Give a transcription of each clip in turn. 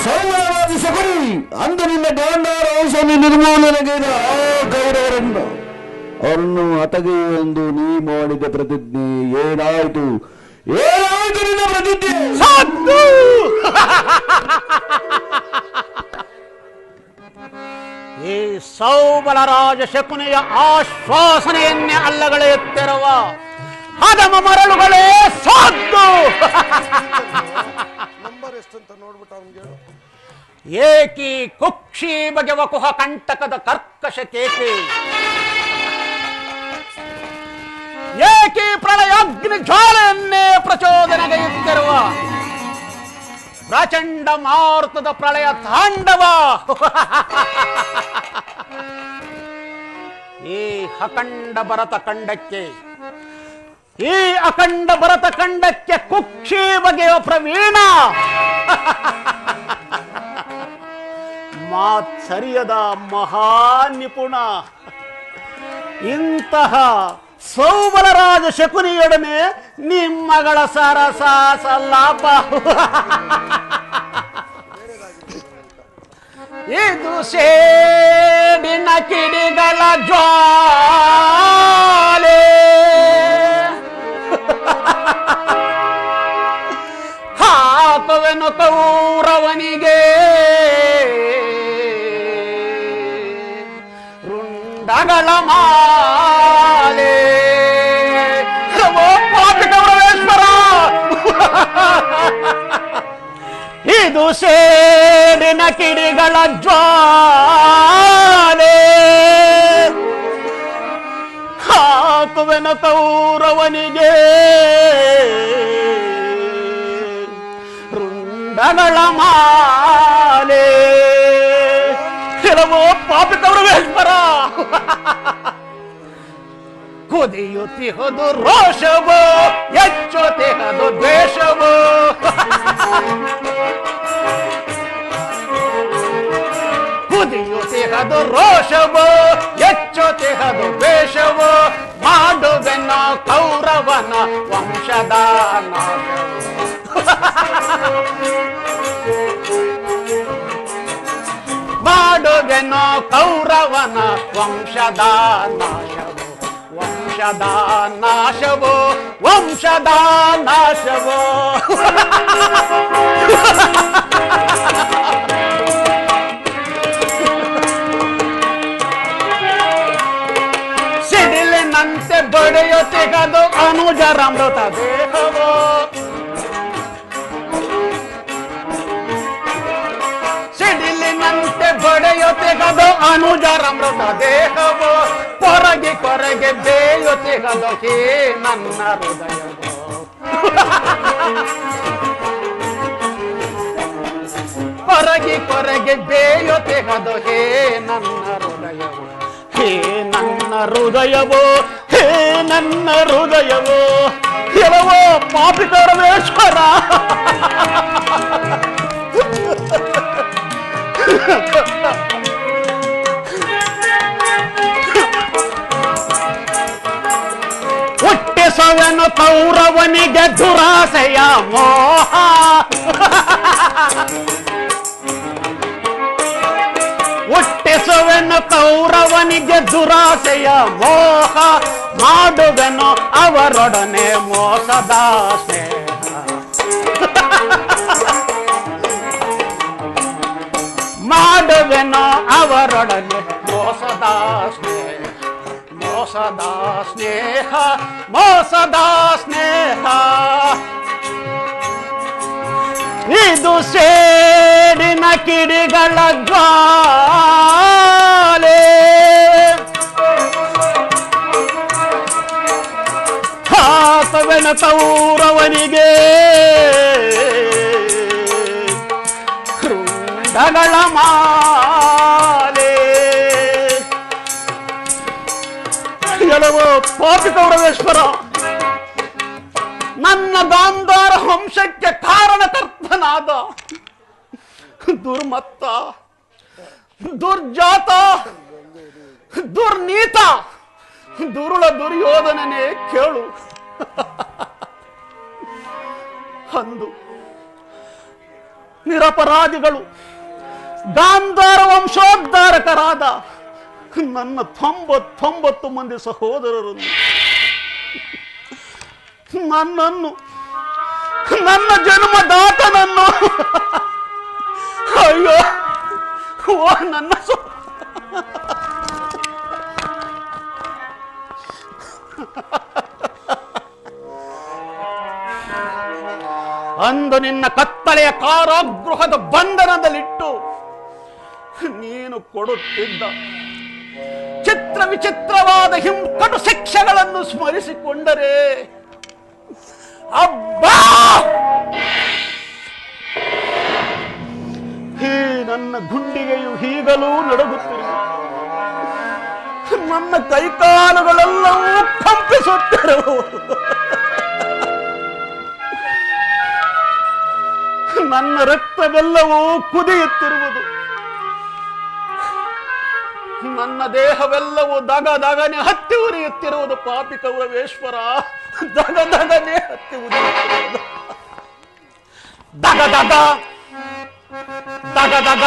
ಸೌಮ್ಯವಾದ ಶಕುನಿ ಅಂದು ನಿನ್ನ ಗಾಂಧಾರ ವಂಶವನ್ನು ನಿರ್ಮೂಲನೆಗೈದ ಆ ಕೌರವರನ್ನು ಅವರನ್ನು ಹತಗೆಯುವೆಂದು ನೀ ಮಾಡಿದ ಪ್ರತಿಜ್ಞೆ ಏನಾಯಿತು? ಏನಾಯಿತು ನಿನ್ನ ಪ್ರತಿಜ್ಞೆ? ಈ ಸೌಬಲರಾಜ ಶಕುನಿಯ ಆಶ್ವಾಸನೆಯನ್ನೇ ಅಲ್ಲಗಳೆಯುತ್ತಿರುವ ಹದಮ ಮರಳುಗಳೇ ಸಾದ್ದು. ಏಕಿ ಕುಕ್ಷಿ ಬಗೆವ ಕುಹ ಕಂಟಕದ ಕರ್ಕಶ ಕೇಕೆ, ಏಕಿ ಪ್ರಳಯಾಗ್ನಿ ಜ್ವಾಲೆಯನ್ನೇ ಪ್ರಚೋದನೆಗೈಯುತ್ತಿರುವ ಪ್ರಚಂಡ ಮಾರುತದ ಪ್ರಳಯ ತಾಂಡವ. ಈ ಅಖಂಡ ಭರತ ಖಂಡಕ್ಕೆ, ಈ ಅಖಂಡ ಭರತ ಖಂಡಕ್ಕೆ ಕುಕ್ಷಿ ಬಗೆಯ ಪ್ರವೀಣ ಮಾತ್ಸರ್ಯದ ಮಹಾನಿಪುಣ ಇಂತಹ ಸೌಬಲರಾಜ ಶಕುನಿಯೊಡನೆ ನಿಮ್ಮಗಳ ಸರಸ ಸಲ್ಲಾಪ. ಇದು ಸೇಡಿನ ಕಿಡಿಗಳ ಜ್ವಾಲೆ, ಹಾಕುವೆನು ಕೌರವನಿಗೆ ರುಂಡಗಳ ಮಾಲೆ. ಕೌರವೇಶ್ವರ, ಇದು ಸೇಡಿನ ಕಿಡಿಗಳ ಜ್ವಾಲೆ, ಹಾಕುವೆನು ಕೌರವನಿಗೆ ರುಂಡಗಳ ಮಾಲೆ. ಕೆಲವು ಪಾಪಿ ಕೌರವೇಶ್ವರ, ಕುದಿಯುತ್ತಿಹುದು ರೋಷವೋ ಹೆಚ್ಚುತ್ತಿಹದು ದ್ವೇಷವೋ. ಕುದಿಯುತ್ತಿಹದು ರೋಷವೋ ಹೆಚ್ಚುತ್ತಿಹದು ದ್ವೇಷವೋ. ಮಾಡುವೆನ ಕೌರವನ ವಂಶದ ನಾಶವೋ. ಮಾಡುವೆನ ಕೌರವನ ವಂಶದ ನಾಶವೋ, ವಂಶದ ನಾಶವೋ, ವಂಶದ ನಾಶವೋ. ಸಿಡಿಲಿನಂತೆ ಬಡಿಯುತ್ತಿಗದು ಅನುಜರಮೃತ ದೇಹವೋ. ಸಿಡಿಲಿನಂತೆ ಬಡಿಯುತ್ತಿಗದು ಅನುಜರಮೃತ ದೇಹವೋ. ಕೊರಗಿ ಕೊರಗೆ ಬೇಯುತ್ತಿಗದು ಹೇ ನನ್ನ ಹೃದಯವೋ. ಕೊರಗಿ ಕೊರಗೆ ಬೇಯುತ್ತಿಗದು ಹೇ ನನ್ನ ಹೃದಯವೋ. ಹೇ ನನ್ನ ಹೃದಯವೋ, ಹೇ ನನ್ನ ಹೃದಯವೋ. ಕೆಲವೋ ಪಾಪಿ ಕೌರವೇಶ್ವರ, ಹುಟ್ಟಿಸುವೆನು ಕೌರವನಿಗೆ ದುರಾಸೆಯ ಮೋಹ. ಹುಟ್ಟಿಸುವೆನು ಕೌರವನಿಗೆ ದುರಾಸೆಯ ಮೋಹ. ಮಾಡುವೆನು ಅವರೊಡನೆ ಮೋಸದ ಸ್ನೇಹ. ಮಾಡುವೆನು ಅವರೊಡನೆ ಮೋಸದ ಸ್ನೇಹ, ಮೋಸದ ಸ್ನೇಹ, ಮೋಸದ ಸ್ನೇಹ. ಇದು ಸೇಡಿನ ಕಿಡಿಗಳ ಜ್ವಾಲೆ, ಹಾಕುವೆನು ಕೌರವನಿಗೆ ರುಂಡಗಳ ಮಾಲೆ. ಕೆಲವು ಪಾಪಿ ಕೌರವೇಶ್ವರ, ನನ್ನ ಗಾಂಧಾರ ವಂಶಕ್ಕೆ ಕಾರಣಕರ್ತನಾದ ದುರ್ಮತ್ತ, ದುರ್ಜಾತ, ದುರ್ನೀತ, ದುರುಳ ದುರ್ಯೋಧನನೇ ಕೇಳು. ನಿರಪರಾಧಿಗಳು ಗಾಂಧಾರ ವಂಶೋದ್ಧಾರಕರಾದ ನನ್ನ 99 ಮಂದಿ ಸಹೋದರರನ್ನು ನನ್ನನ್ನು ನನ್ನ ಜನ್ಮದಾತನನ್ನು ಅಯ್ಯೋ ಓ ನನ್ನ ಅಂದು ನಿನ್ನ ಕತ್ತಲೆಯ ಕಾರಾಗೃಹದ ಬಂಧನದಲ್ಲಿಟ್ಟು ನೀನು ಕೊಡುತ್ತಿದ್ದ ಚಿತ್ರ ವಿಚಿತ್ರವಾದ ಕಟು ಶಿಕ್ಷೆಗಳನ್ನು ಸ್ಮರಿಸಿಕೊಂಡರೆ ಅಬ್ಬಾ ಈ ನನ್ನ ಗುಂಡಿಗೆಯು ಈಗಲೂ ನಡುಗುತ್ತಿರುವುದು, ನನ್ನ ಕೈಕಾಲುಗಳೆಲ್ಲವೂ ಕಂಪಿಸುತ್ತಿರುವುದು, ನನ್ನ ರಕ್ತವೆಲ್ಲವೂ ಕುದಿಯುತ್ತಿರುವುದು, ನನ್ನ ದೇಹವೆಲ್ಲವೂ ದಗದಗನೆ ಹತ್ತಿ ಉರಿಯುತ್ತಿರುವುದು. ಪಾಪಿ ಕೌರವೇಶ್ವರ, ದಗದಗನೆ ಹತ್ತಿ ಉರಿಯುತ್ತಿರುವುದು. ದಗದಗ ದಗದಗ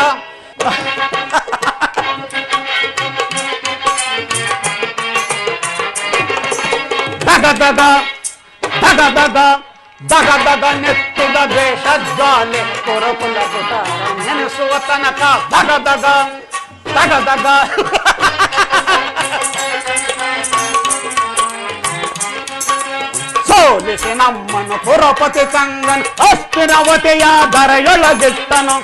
ದಗದಗ ದಗದಗ ದಗದಗ ನೆತ್ತಿದ ದೇಶಜ್ವಾಲೆ ಕೊರಕುಲ ಪುಟ ನೆನೆಸುವ ತನಕ ದಗದಗ ದಗದಗ ಸೋಲಿಸಿ ನಮ್ಮನು ಪುರಪತಿ ಕಂಗನ್ ಅಸ್ಥಿರವತೆಯ ದರೆಯೊಳಗಿಟ್ಟನು.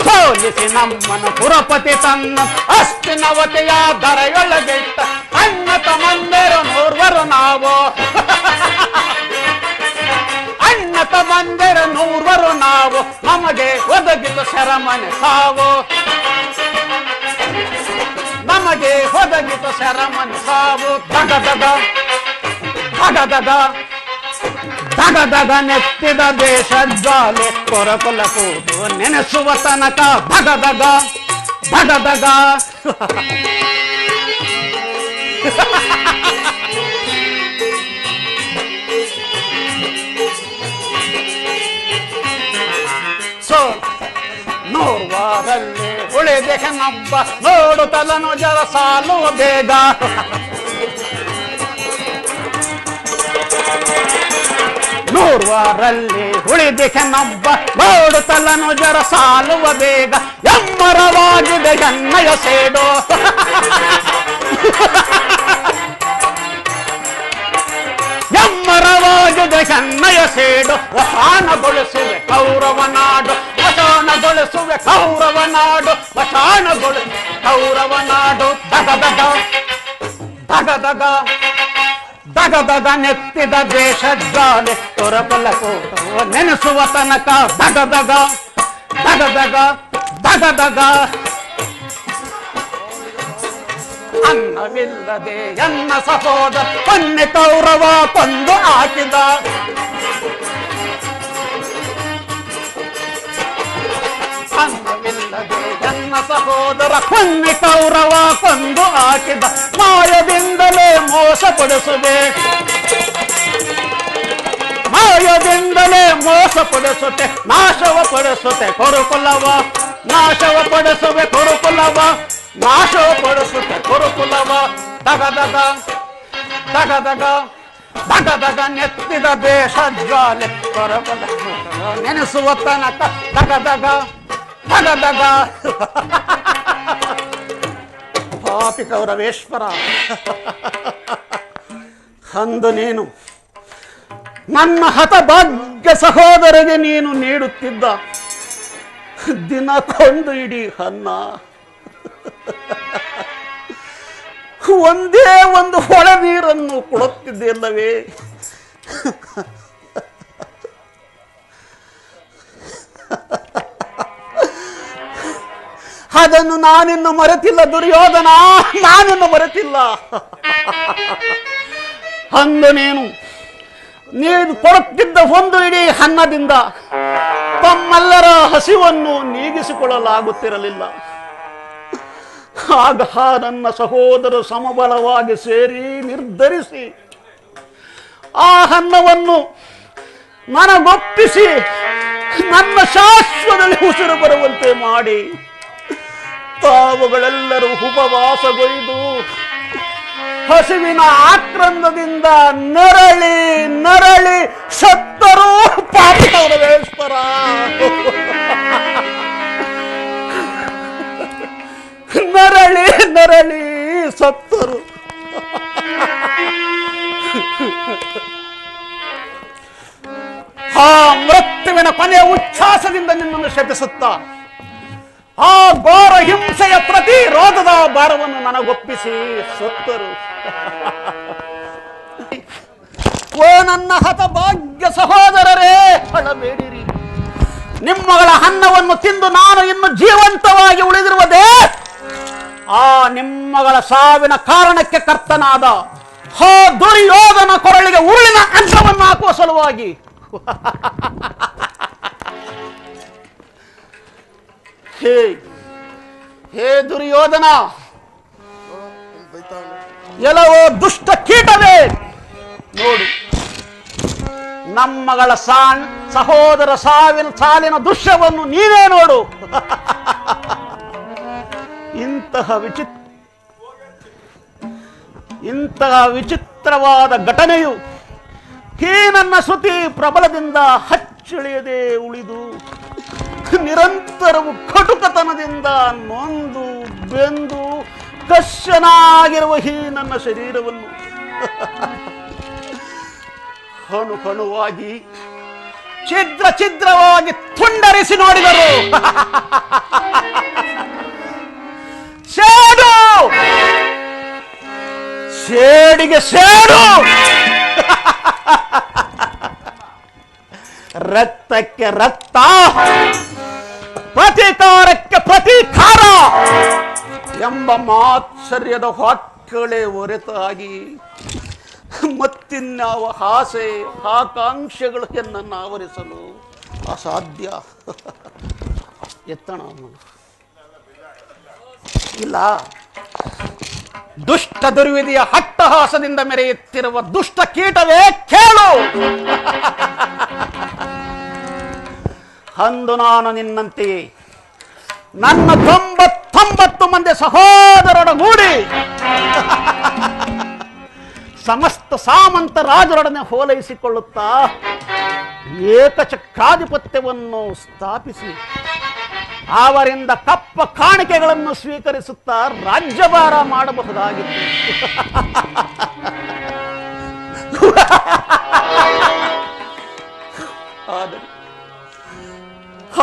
ಸೋಲಿಸಿ ನಮ್ಮನು ಪುರಪತಿ ತನ್ನ ಅಸ್ಥಿನವತೆಯ ದರೆಯೊಳಗಿಟ್ಟ ಅಣ್ಣ ತಮ್ಮಂದಿರು 100 ನಾವು. ಅಣ್ಣ ತಮ್ಮಂದಿರು 100 ನಾವು, ನಮಗೆ ಒದಗಿದ ಸೆರಮನೆ ಸಾವು, ನಮಗೆ ಒದಗಿದ ಸೆರಮನೆ ಸಾವು. ದಗದಗ ದಗದಗ ದಗದಗ ನೆತ್ತಿದ ದೇಶಜ್ವಾಲೆ ಕೊರಕುಲ ಕೂದು ನೆನೆಸುವ ತನಕ ದಗದಗ ದಗದಗ. ಸೊ ನೋರ್ವಾರಲ್ಲಿ ಉಳಿದೆ ನಬ್ಬ ನೋಡುತ್ತಲನು ಜರ ಸಾಲುವ ಬೇಗ. ನೋರ್ವಾರಲ್ಲಿ ಉಳಿದೆ ನಬ್ಬ ನೋಡುತ್ತಲನು ಜರ ಸಾಲುವ ಬೇಗ. ಎಮ್ಮರವಾಗಿದೆ ಎನ್ನಯ ಸೇಡು, ಎಮ್ಮರವಾಗಿದೆ ಎನ್ನಯ ಸೇಡು. ವಶಾನಗೊಳಿಸುವೆ ಕೌರವ ನಾಡು, ವಶಾನಗೊಳಿಸುವೆ ಕೌರವ ನಾಡು, ವಶಾನಗೊಳಿಸುವೆ ಕೌರವ ನಾಡು. ದಗದಗ ದಗದಗ ದಗದಗ ನೆತ್ತಿದ ದೇಶಜ್ವಾಲೆ ತೊರಬಲ ಕೋಟ ನೆನೆಸುವ ತನಕ ದಗದಗ ದಗದಗ ದಗದಗ. ಅನ್ನವಿಲ್ಲದೆ ಎನ್ನ ಸಹೋದರ ಕೊನ್ನೆ ಕೌರವ ಕೊಂದು ಹಾಕಿದ. ಅನ್ನವಿಲ್ಲದೆ ಎನ್ನ ಸಹೋದರ ಕೊನ್ನೆ ಕೌರವ ಕೊಂದು ಹಾಕಿದ. ಮಾಯದಿಂದಲೇ ಮೋಸಪಡಿಸುವೆ, ಮಾಯದಿಂದಲೇ ಮೋಸಪಡಿಸುತ್ತೆ, ನಾಶವ ಪಡಿಸುತ್ತೆ ಕುರುಕುಲವ, ನಾಶವ ಪಡಿಸುವೆ ಕುರುಕುಲವ, ನಾಶವ ಪಡಿಸುತ್ತೆ ಕುರುಕುಲವ. ದಗದಗ ದಗದಗ ದಗದಗ ನೆತ್ತಿದ ದೇಶಜ್ವಾಲೆ ಕುರುಕುಲ ನೆನೆಸುವ ತನಕ ದಗದಗ ದಗದಗ. ಪಾಪಿ ಕೌರವೇಶ್ವರ, ಅಂದು ನೀನು ನನ್ನ ಹತಭಾಗ್ಯ ಸಹೋದರಿಗೆ ನೀನು ನೀಡುತ್ತಿದ್ದ ದಿನಕ್ಕೊಂದು ಇಡೀ ಅನ್ನ, ಒಂದೇ ಒಂದು ಹೊಳೆ ನೀರನ್ನು ಕೊಡುತ್ತಿದ್ದೆಲ್ಲವೇ. ಅದನ್ನು ನಾನಿನ್ನು ಮರೆತಿಲ್ಲ ದುರ್ಯೋಧನ, ನಾನಿನ್ನು ಮರೆತಿಲ್ಲ. ಅಂದು ನೀನು ಕೊಡುತ್ತಿದ್ದ ಒಂದು ಇಡೀ ಅನ್ನದಿಂದ ತಮ್ಮೆಲ್ಲರ ಹಸಿವನ್ನು ನೀಗಿಸಿಕೊಳ್ಳಲಾಗುತ್ತಿರಲಿಲ್ಲ. ಆಗ ನನ್ನ ಸಹೋದರ ಸಮಬಲವಾಗಿ ಸೇರಿ ನಿರ್ಧರಿಸಿ ಆ ಅನ್ನವನ್ನು ನನಗೊಪ್ಪಿಸಿ ನನ್ನ ಶಾಶ್ವತದಲ್ಲಿ ಉಸಿರು ಬರುವಂತೆ ಮಾಡಿ ತಾವುಗಳೆಲ್ಲರೂ ಉಪವಾಸಗೊಯ್ದು ಹಸಿವಿನ ಆಕ್ರಂದದಿಂದ ನರಳಿ ನರಳಿ ಸತ್ತರೂ ಪಾಪವೇಶ್ವರ. ನರಳಿ ನರಳಿ ಸತ್ತರು. ಆ ಮೃತ್ಯುವಿನ ಕೊನೆಯ ಉಚ್ಛ್ವಾಸದಿಂದ ನಿನ್ನನ್ನು ಶಪಿಸುತ್ತ ಆ ಘೋರ ಹಿಂಸೆಯ ಪ್ರತಿರೋಧದ ಭಾರವನ್ನು ನನಗೊಪ್ಪಿಸಿ ಸತ್ತರು. ಓ ನನ್ನ ಹತಭಾಗ್ಯ ಸಹೋದರರೇ, ಅಳಬೇಡಿರಿ. ನಿಮ್ಮಗಳ ಅನ್ನವನ್ನು ತಿಂದು ನಾನು ಇನ್ನು ಜೀವಂತವಾಗಿ ಉಳಿದಿರುವುದೇ ಆ ನಿಮ್ಮಗಳ ಸಾವಿನ ಕಾರಣಕ್ಕೆ ಕರ್ತನಾದ ಆ ದುರ್ಯೋಧನ ಕೊರಳಿಗೆ ಉರುಳಿನ ಅನ್ನವನ್ನು ಹಾಕುವ ಸಲುವಾಗಿ. ಹೇ ದುರ್ಯೋಧನ, ಎಲ್ಲವೋ ದುಷ್ಟ ಕೀಟವೇ, ನೋಡು ನಮ್ಮಗಳ ಸಹೋದರ ಸಾಲಿನ ದೃಶ್ಯವನ್ನು ನೀವೇ ನೋಡು. ಇಂತಹ ವಿಚಿತ್ರವಾದ ಘಟನೆಯು ಈ ನನ್ನ ಶ್ರುತಿ ಪ್ರಬಲದಿಂದ ಹಚ್ಚಳಿಯದೆ ಉಳಿದು ನಿರಂತರವು ಕಟುಕತನದಿಂದ ನೊಂದು ಬೆಂದು ಕಶ್ಯನಾಗಿರುವ ಈ ನನ್ನ ಶರೀರವನ್ನು ಹಣು ಹಣುವಾಗಿ ಛಿದ್ರ ಛಿದ್ರವಾಗಿ ತುಂಡರಿಸಿ ನೋಡಿದರು. ಸೇಡು, ಸೇಡಿಗೆ ಸೇಡು, ರಕ್ತಕ್ಕೆ ರಕ್ತ, ಪ್ರತೀಕಾರಕ್ಕೆ ಪ್ರತೀಕಾರ ಎಂಬ ಮಾತ್ಸರ್ಯದ ಹೊಕ್ಕಳೆ ಹೊರತಾಗಿ ಮತ್ತಿನ್ಯಾವ ಆಸೆ ಆಕಾಂಕ್ಷೆಗಳು ಎನ್ನನ್ನು ಆವರಿಸಲು ಅಸಾಧ್ಯ. ಎತ್ತಣ ಇಲ್ಲ. ದುಷ್ಟ ದುರ್ವಿಧಿಯ ಹಟ್ಟಹಾಸದಿಂದ ಮೆರೆಯುತ್ತಿರುವ ದುಷ್ಟ ಕೀಟವೇ ಕೇಳು. ಅಂದು ನಾನು ನಿನ್ನಂತೆಯೇ ನನ್ನ 99 ಮಂದಿ ಸಹೋದರರೊಡಗೂಡಿ ಸಮಸ್ತ ಸಾಮಂತ ರಾಜರೊಡನೆ ಹೋಲೈಸಿಕೊಳ್ಳುತ್ತಾ ಏಕಚಕ್ರಾಧಿಪತ್ಯವನ್ನು ಸ್ಥಾಪಿಸಿ ಅವರಿಂದ ಕಪ್ಪ ಕಾಣಿಕೆಗಳನ್ನು ಸ್ವೀಕರಿಸುತ್ತಾ ರಾಜ್ಯಭಾರ ಮಾಡಬಹುದಾಗಿತ್ತು.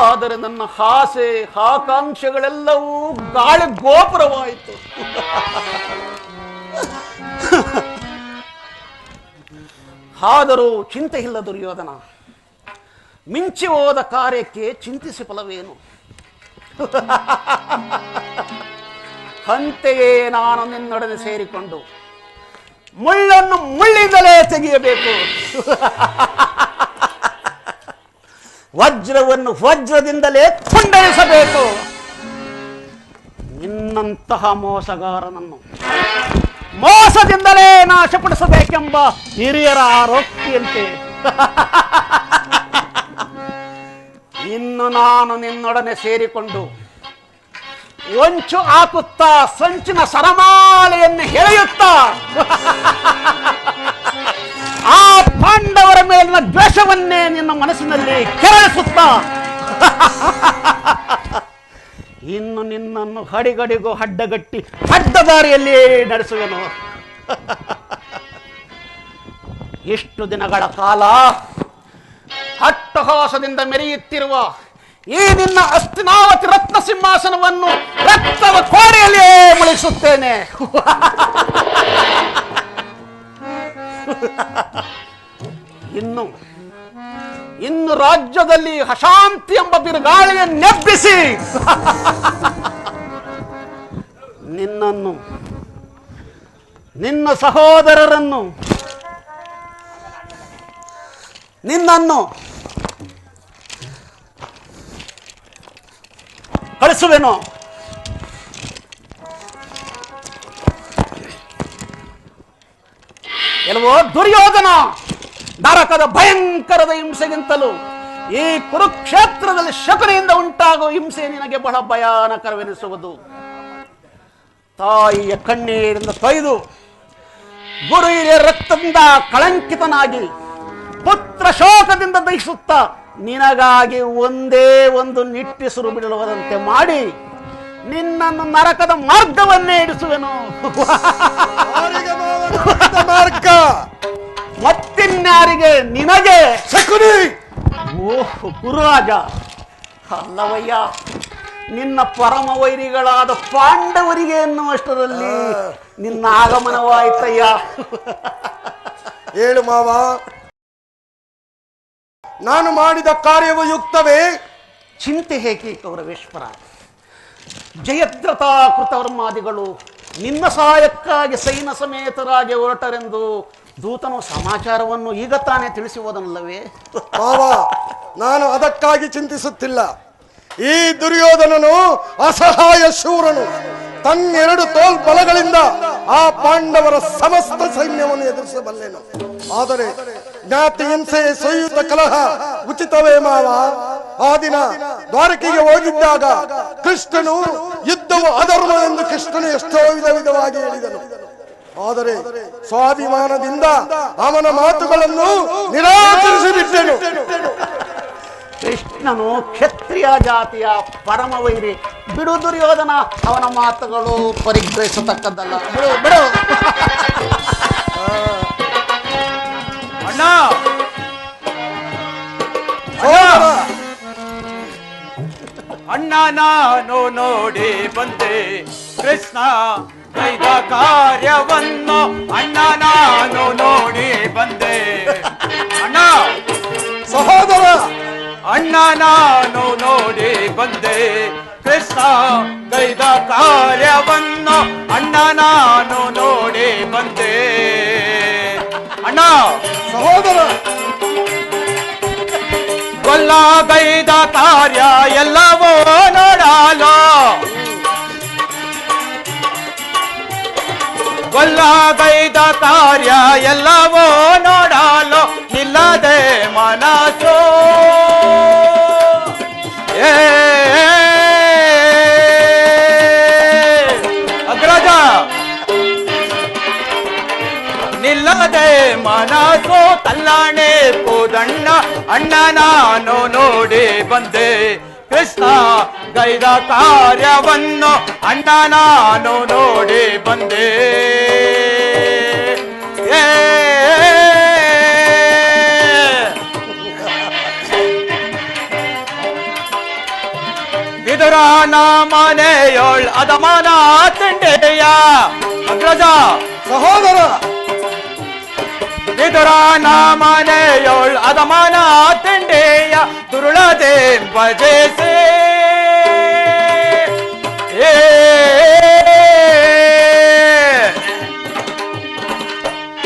ಆದರೆ ನನ್ನ ಆಸೆ ಆಕಾಂಕ್ಷೆಗಳೆಲ್ಲವೂ ಗಾಳಿ ಗೋಪುರವಾಯಿತು. ಆದರೂ ಚಿಂತೆ ಇಲ್ಲ ದುರ್ಯೋಧನ. ಮಿಂಚಿ ಹೋದ ಕಾರ್ಯಕ್ಕೆ ಚಿಂತಿಸಿ ಫಲವೇನು? ಅಂತೆಯೇ ನಾನು ನಿನ್ನೊಡನೆ ಸೇರಿಕೊಂಡು ಮುಳ್ಳನ್ನು ಮುಳ್ಳಿಂದಲೇ ತೆಗೆಯಬೇಕು, ವಜ್ರವನ್ನು ವಜ್ರದಿಂದಲೇ ತುಂಡರಿಸಬೇಕು. ನಿನ್ನಂತಹ ಮೋಸಗಾರನನ್ನು ಮೋಸದಿಂದಲೇ ನಾಶಪಡಿಸಬೇಕೆಂಬ ಹಿರಿಯರ ಆರೋಗ್ಯಂತೆ ಇನ್ನು ನಾನು ನಿನ್ನೊಡನೆ ಸೇರಿಕೊಂಡು ಹೊಂಚು ಹಾಕುತ್ತಾ ಸಂಚಿನ ಸರಮಾಲೆಯನ್ನು ಎಳೆಯುತ್ತಾ ಆ ಪಾಂಡವರ ಮೇಲಿನ ದ್ವೇಷವನ್ನೇ ನಿನ್ನ ಮನಸ್ಸಿನಲ್ಲಿ ಕೆರಳಿಸುತ್ತಾ ಇನ್ನು ನಿನ್ನನ್ನು ಹಡಿಗಡಿಗೂ ಅಡ್ಡಗಟ್ಟಿ ಅಡ್ಡದಾರಿಯಲ್ಲಿ ನಡೆಸುವೆನು. ಎಷ್ಟು ದಿನಗಳ ಕಾಲ ಅಟ್ಟಹಾಸದಿಂದ ಮೆರೆಯುತ್ತಿರುವ ಈ ನಿನ್ನ ಹಸ್ತಿನಾವತಿ ರತ್ನ ಸಿಂಹಾಸನವನ್ನು ರಕ್ತದ ಕೋಣೆಯಲ್ಲಿಯೇ ಮುಳಿಸುತ್ತೇನೆ. ಇನ್ನು ರಾಜ್ಯದಲ್ಲಿ ಅಶಾಂತಿ ಎಂಬ ಬಿರುಗಾಳಿಯನ್ನೆಬ್ಬಿಸಿ ನಿನ್ನನ್ನು ನಿನ್ನ ಸಹೋದರರನ್ನು ಕಳಿಸುವೆನು. ಎಲ್ಲವೋ ದುರ್ಯೋಧನ, ನರಕದ ಭಯಂಕರದ ಹಿಂಸೆಗಿಂತಲೂ ಈ ಕುರುಕ್ಷೇತ್ರದಲ್ಲಿ ಶಕುನಿಯಿಂದ ಉಂಟಾಗುವ ಹಿಂಸೆ ನಿನಗೆ ಬಹಳ ಭಯಾನಕರವೆನಿಸುವುದು. ತಾಯಿಯ ಕಣ್ಣೀರಿಂದ ತೊಯ್ದು ಗುರು ಹಿರಿಯ ರಕ್ತದಿಂದ ಕಳಂಕಿತನಾಗಿ ಪುತ್ರ ಶೋಕದಿಂದ ದಹಿಸುತ್ತ ನಿನಗಾಗಿ ಒಂದೇ ಒಂದು ನಿಟ್ಟಿಸುರು ಬಿಡುವುದಂತೆ ಮಾಡಿ ನಿನ್ನನ್ನು ನರಕದ ಮಾರ್ಗವನ್ನೇ ಇಡಿಸುವೆನು. ಮಾರ್ಗ ಮತ್ತಿನ್ಯಾರಿಗೆ? ನಿನಗೆ. ಶಕುನಿ, ಓಹ್ ಗುರುರಾಜ, ಅಲ್ಲವಯ್ಯ, ನಿನ್ನ ಪರಮ ವೈರಿಗಳಾದ ಪಾಂಡವರಿಗೆ ಎನ್ನುವಷ್ಟರಲ್ಲಿ ನಿನ್ನ ಆಗಮನವಾಯ್ತಯ್ಯ. ಹೇಳು ಮಾವ, ನಾನು ಮಾಡಿದ ಕಾರ್ಯವು ಯುಕ್ತವೇ? ಚಿಂತೆ ಹೇಗೆ ಕೌರವೇಶ್ವರ? ಜಯದ್ರತಾ ಕೃತವರ್ಮಾದಿಗಳು ನಿನ್ನ ಸಹಾಯಕ್ಕಾಗಿ ಸೈನ್ಯ ಸಮೇತರಾಗಿ ಹೊರಟರೆಂದು ದೂತನು ಸಮಾಚಾರವನ್ನು ಈಗ ತಾನೇ ತಿಳಿಸಿ ಹೋದನಲ್ಲವೇ? ಮಾವ, ನಾನು ಅದಕ್ಕಾಗಿ ಚಿಂತಿಸುತ್ತಿಲ್ಲ. ಈ ದುರ್ಯೋಧನನು ಅಸಹಾಯ ಶೂರನು. ತನ್ನೆರಡು ತೋಲ್ಬಲಗಳಿಂದ ಆ ಪಾಂಡವರ ಸಮಸ್ತ ಸೈನ್ಯವನ್ನು ಎದುರಿಸಬಲ್ಲೆನು. ಆದರೆ ಜ್ಞಾತಿ ಹಿಂಸೆ, ಸೊಯ್ಯುತ ಕಲಹ ಉಚಿತವೇ ಮಾವ? ಆ ದಿನ ದ್ವಾರಕೆಗೆ ಹೋಗಿದ್ದಾಗ ಕೃಷ್ಣನು ಯುದ್ಧವು ಅಧರ್ಮ ಎಂದು ಕೃಷ್ಣನು ಎಷ್ಟೋ ವಿಧವಾಗಿ ಹೇಳಿದನು. ಆದರೆ ಸ್ವಾಭಿಮಾನದಿಂದ ಅವನ ಮಾತುಗಳನ್ನು ನಿರಾಕರಿಸಿ ಬಿಟ್ಟೆನು. ಕೃಷ್ಣನು ಕ್ಷತ್ರಿಯ ಜಾತಿಯ ಪರಮ ವೈರಿ. ಬಿಡು ದುರ್ಯೋಧನ, ಅವನ ಮಾತುಗಳು ಪರಿಗ್ರಹಿಸತಕ್ಕದ್ದಲ್ಲ. ಬಿಡು ಬಿಡು. ಅಣ್ಣ, ಅಣ್ಣ ನಾನು ನೋಡಿ ಬಂದೆ ಕೃಷ್ಣ ಕೈದ ಕಾರ್ಯವನ್ನು. ಅಣ್ಣ ನಾನು ನೋಡಿ ಬಂದೆ. ಅಣ್ಣ ಸಹೋದರ, ಅಣ್ಣ ನಾನು ನೋಡಿ ಬಂದೆ ಕೃಷ್ಣ ಕೈದ ಕಾರ್ಯವನ್ನು. ಅಣ್ಣ ನಾನು ನೋಡಿ ಬಂದೆ. ಅಣ್ಣ ಸಹೋದರ, ಕೊಲ್ಲಗೈದ ಕಾರ್ಯ ಎಲ್ಲವೋ ನೋಡಲು. ಕೊಲ್ಲಗೈದ ಕಾರ್ಯ ಎಲ್ಲವೋ ನೋಡಲು ನಿಲ್ಲದೆ ಮನಸ್ಸು. ಅಗ್ರಜ, ನಿಲ್ಲದೆ ಮನಸ್ಸು ತಲ್ಲಾಣೆ ಕೋದಣ್ಣ. ಅಣ್ಣ ನಾನು ನೋಡಿ ಬಂದೆ ಕೃಷ್ಣ ಗೈದ ಕಾರ್ಯವನ್ನು. ಅಣ್ಣ ನಾನು ನೋಡಿ ಬಂದೆ. ವಿದುರನ ಮನೆಯೋಳ್ ಅದಮಾನ ತಿಂಡೆಯ. ಅಗ್ರಜ ಸಹೋದರ, ವಿದುರನ ಮನೆಯೋಳ್ ಅದಮಾನ ತಿಂಡೆಯ ದುರುಳದೆ ಭಜಿಸಿ.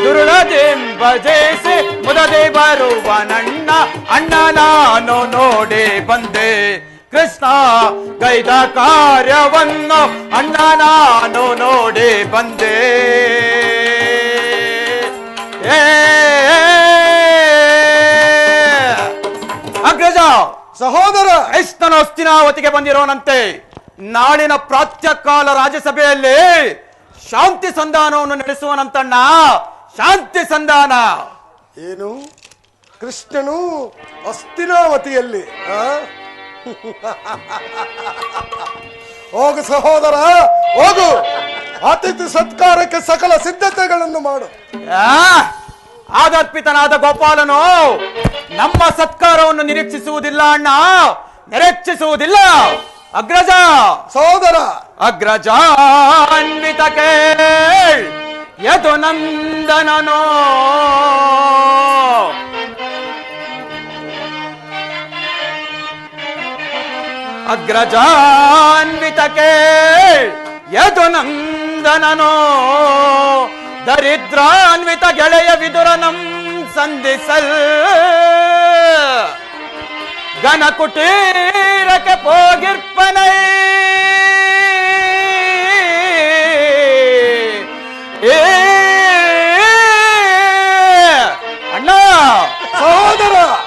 ದುರುಳದೆ ಭಜಿಸಿ ಮುದದೆ ಬರುವನಣ್ಣ. ಅಣ್ಣ ನಾನು ನೋಡಿ ಬಂದೆ ಕೃಷ್ಣ ಗೈದ ಕಾರ್ಯವನ್ನು. ಅಣ್ಣ ನಾನು ನೋಡಿ ಬಂದೆ. ಅಗ್ರಜ, ಸಹೋದರ, ಕೃಷ್ಣನು ಹಸ್ತಿನಾವತಿಗೆ ಬಂದಿರೋನಂತೆ. ನಾಳಿನ ಪ್ರಾಚ್ಯಕಾಲ ರಾಜ್ಯಸಭೆಯಲ್ಲಿ ಶಾಂತಿ ಸಂಧಾನವನ್ನು ನಡೆಸುವನಂತಣ್ಣ. ಶಾಂತಿ ಸಂಧಾನ. ಏನು? ಕೃಷ್ಣನು ಹಸ್ತಿನಾವತಿಯಲ್ಲಿ? ಹೋಗು ಸಹೋದರ, ಹೋಗು. ಅತಿಥಿ ಸತ್ಕಾರಕ್ಕೆ ಸಕಲ ಸಿದ್ಧತೆಗಳನ್ನು ಮಾಡು. ಆದರ್ಪಿತನಾದ ಗೋಪಾಲನು ನಮ್ಮ ಸತ್ಕಾರವನ್ನು ನಿರೀಕ್ಷಿಸುವುದಿಲ್ಲ ಅಣ್ಣ, ನಿರೀಕ್ಷಿಸುವುದಿಲ್ಲ. ಅಗ್ರಜ, ಸಹೋದರ, ಅಗ್ರಜ ಅನ್ವಿತಕ್ಕೆ ಯದು ನಂದನನೋ. ಅಗ್ರಜಾನ್ವಿತಕ್ಕೆ ಯದು ನಂದನನೋ. ದರಿದ್ರಾನ್ವಿತ ಗೆಳೆಯ ವಿದುರನಂ ಸಂಧಿಸಲ್. ಘನ ಕುಟೀರಕ್ಕೆ ಹೋಗಿರ್ಪನೈ. ಅಣ್ಣ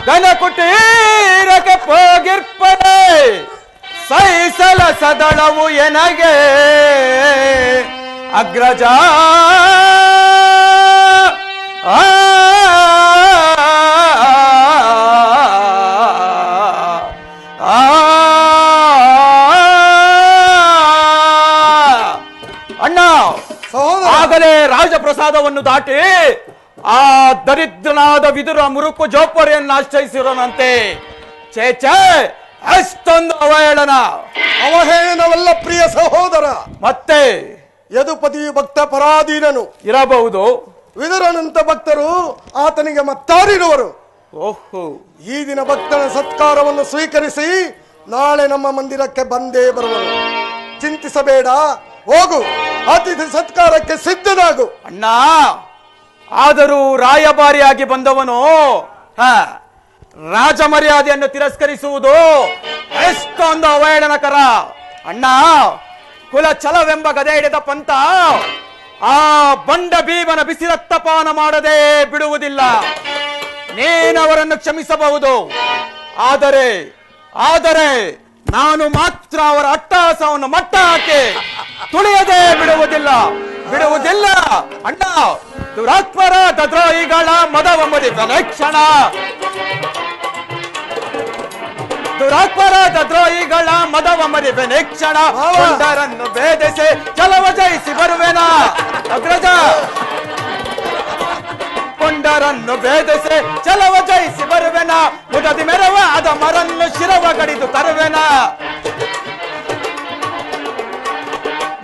ಗನ ಕುಟೀರಕ್ಕೆ ಹೋಗಿರ್ಪನೆ ಸೈಸಲ ಸದಳವು ಎನಗೆ ಅಗ್ರಜ ಅಣ್ಣ ಸಹೋದರ ಆಗಲೇ ರಾಜಪ್ರಸಾದವನ್ನು ದಾಟಿ ಆ ದರಿದ್ರನಾದ ವಿದುರ ಮುರುಕು ಜೋಪರಿಯನ್ನು ಆಶ್ರಯಿಸಿರೋನಂತೆ ಚೇಚೆ ಅಷ್ಟೊಂದು ಅವಹೇಳನ ಅವಹೇಳನವಲ್ಲ ಪ್ರಿಯ ಸಹೋದರ, ಮತ್ತೆ ಯದುಪತಿ ಭಕ್ತ ಪರಾಧೀನನು ಇರಬಹುದು. ವಿದುರನಂತ ಭಕ್ತರು ಆತನಿಗೆ ಮತ್ತಾರಿರುವರು. ಓಹೋ, ಈ ದಿನ ಭಕ್ತನ ಸತ್ಕಾರವನ್ನು ಸ್ವೀಕರಿಸಿ ನಾಳೆ ನಮ್ಮ ಮಂದಿರಕ್ಕೆ ಬಂದೇ ಬರುವನು. ಚಿಂತಿಸಬೇಡ, ಹೋಗು, ಅತಿಥಿ ಸತ್ಕಾರಕ್ಕೆ ಸಿದ್ಧನಾಗು. ಅಣ್ಣ ಆದರೂ ರಾಯಭಾರಿಯಾಗಿ ಬಂದವನು ರಾಜ ಮರ್ಯಾದೆಯನ್ನು ತಿರಸ್ಕರಿಸುವುದು ಎಷ್ಟೊಂದು ಅವಹೇಳನಕರ. ಅಣ್ಣ ಕುಲ ಛಲವೆಂಬ ಗದೆ ಹಿಡಿದ ಪಂಥ ಆ ಬಂಡ ಭೀಮನ ಬಿಸಿ ರಕ್ತಪಾನ ಮಾಡದೆ ಬಿಡುವುದಿಲ್ಲ. ನೀನವರನ್ನು ಕ್ಷಮಿಸಬಹುದು, ಆದರೆ ಆದರೆ ನಾನು ಮಾತ್ರ ಅವರ ಅಟ್ಟಹಾಸವನ್ನು ಮಟ್ಟ ಹಾಕಿ ತುಳಿಯದೆ ಬಿಡುವುದಿಲ್ಲ. ಅಣ್ಣ, ದುರಾತ್ಮರ ದ್ರೋಹಿಗಳ ಮದವಮದಿ ಕ್ಷಣ, ದುರಾತ್ಮರ ದ್ರೋಹಿಗಳ ಮದವಮದಿ ಕ್ಷಣ, ಕೊಂಡರನ್ನು ಭೇದಿಸಿ ಚಲವ ಜಯಿಸಿ ಬರುವೆನಾ ಅಗ್ರಜ, ಕೊಂಡರನ್ನು ಭೇದಿಸಿ ಚಲವ ಜಯಿಸಿ ಬರುವೆನಾ, ಮುದದಿ ಮೆರವ ಅದ ಮರನ್ನು ಶಿರವ ಗಡಿದು ತರುವೆನ,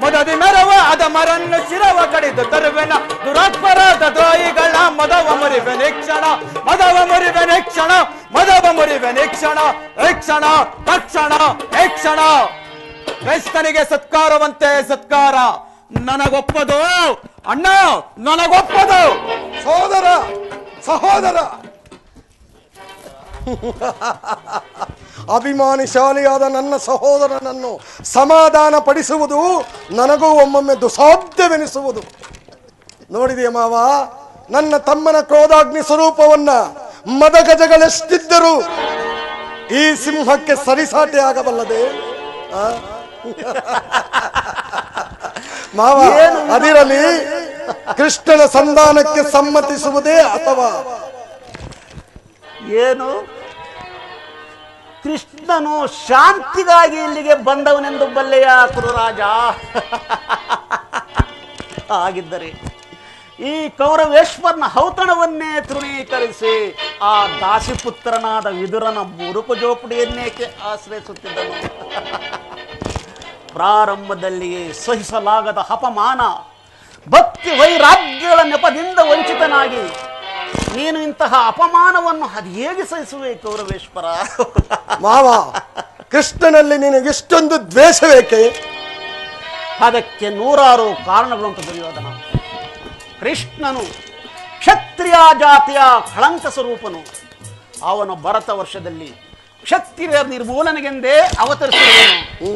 ಮುದದಿ ಮೆರವ ಅದ ಮರನ್ನು ಶಿರವ ಕಡಿದು ತರುವೆನ, ದುರಾತ್ಮರಾದ ದ್ರೋಹಿಗಳ ಮದವ ಮುರಿವೆನೆ ಕ್ಷಣ, ಮದವ ಮುರಿವೆನೆ ಕ್ಷಣ, ಮದವ ಮುರಿವೆನೆ ಕ್ಷಣ, ಕ್ಷಣ ತಕ್ಷಣ ಕ್ಷಣ. ಕ್ರೈಸ್ತನಿಗೆ ಸತ್ಕಾರವಂತೆ ಸತ್ಕಾರ ನನಗೊಪ್ಪದು ಅಣ್ಣ, ನನಗೊಪ್ಪದು. ಸಹೋದರ ಅಭಿಮಾನಿಶಾಲಿಯಾದ ನನ್ನ ಸಹೋದರನನ್ನು ಸಮಾಧಾನ ಪಡಿಸುವುದು ನನಗೂ ಒಮ್ಮೊಮ್ಮೆ ದುಸಾಧ್ಯವೆನಿಸುವುದು. ನೋಡಿದೆಯ ಮಾವ, ನನ್ನ ತಮ್ಮನ ಕ್ರೋಧಾಗ್ನಿ ಸ್ವರೂಪವನ್ನ ಮದಗಜಗಳೆಷ್ಟಿದ್ದರೂ ಈ ಸಿಂಹಕ್ಕೆ ಸರಿಸಾಟಿ ಆಗಬಲ್ಲದೆ ಮಾವ. ಅದಿರಲಿ, ಕೃಷ್ಣನ ಸಂಧಾನಕ್ಕೆ ಸಮ್ಮತಿಸುವುದೇ ಅಥವಾ ಏನು? ಕೃಷ್ಣನು ಶಾಂತಿಗಾಗಿ ಇಲ್ಲಿಗೆ ಬಂದವನೆಂದು ಬಲ್ಲೆಯ ಕುರುರಾಜ? ಆಗಿದ್ದರೆ ಈ ಕೌರವೇಶ್ವರನ ಔತಣವನ್ನೇ ತೃಣೀಕರಿಸಿ ಆ ದಾಸಿಪುತ್ರನಾದ ವಿದುರನ ಮುರುಕು ಜೋಪಡಿಯನ್ನೇಕೆ ಆಶ್ರಯಿಸುತ್ತಿದ್ದನು? ಪ್ರಾರಂಭದಲ್ಲಿಯೇ ಸಹಿಸಲಾಗದ ಅಪಮಾನ, ಭಕ್ತಿ ವೈರಾಗ್ಯಗಳ ನೆಪದಿಂದ ವಂಚಿತನಾಗಿ ನೀನು ಇಂತಹ ಅಪಮಾನವನ್ನು ಅದು ಹೇಗೆ ಸಹಿಸುವೆ ಕೌರವೇಶ್ವರ? ಮಾವ, ಕೃಷ್ಣನಲ್ಲಿ ನಿನಗೆಷ್ಟೊಂದು ದ್ವೇಷವೇಕೆ? ಅದಕ್ಕೆ ನೂರಾರು ಕಾರಣಗಳುಂಟು ದುರ್ಯೋಧನ. ಕೃಷ್ಣನು ಕ್ಷತ್ರಿಯ ಜಾತಿಯ ಕಳಂಕ ಸ್ವರೂಪನು. ಅವನು ಭರತ ವರ್ಷದಲ್ಲಿ ಕ್ಷತ್ರಿಯರ ನಿರ್ಮೂಲನೆಗೆಂದೇ ಅವತರಿಸಿರುವನು.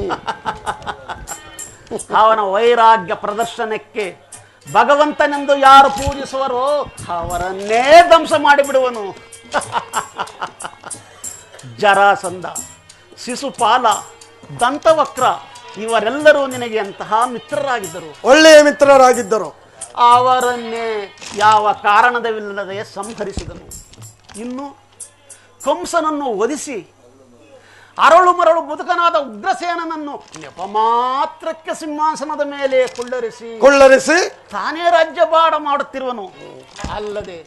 ಅವನ ವೈರಾಗ್ಯ ಪ್ರದರ್ಶನಕ್ಕೆ ಭಗವಂತನೆಂದು ಯಾರು ಪೂಜಿಸುವರೋ ಅವರನ್ನೇ ಧ್ವಂಸ ಮಾಡಿಬಿಡುವನು. ಜರಾಸಂಧ, ಶಿಶುಪಾಲ, ದಂತವಕ್ರ ಇವರೆಲ್ಲರೂ ನಿನಗೆ ಅಂತಹ ಮಿತ್ರರಾಗಿದ್ದರು, ಒಳ್ಳೆಯ ಮಿತ್ರರಾಗಿದ್ದರು. ಅವರನ್ನೇ ಯಾವ ಕಾರಣದವಿಲ್ಲದೆ ಸಂಹರಿಸಿದನು. ಇನ್ನು ಕಂಸನನ್ನು ವಧಿಸಿ ಅರಳು ಮರಳು ಮುದುಕನಾದ ಉಗ್ರಸೇನನನ್ನು ನೆಪ ಮಾತ್ರಕ್ಕೆ ಸಿಂಹಾಸನದ ಮೇಲೆ ಕೊಳ್ಳರಿಸಿ ತಾನೇ ರಾಜ್ಯಭಾರ ಮಾಡುತ್ತಿರುವನು. ಅಲ್ಲದೆ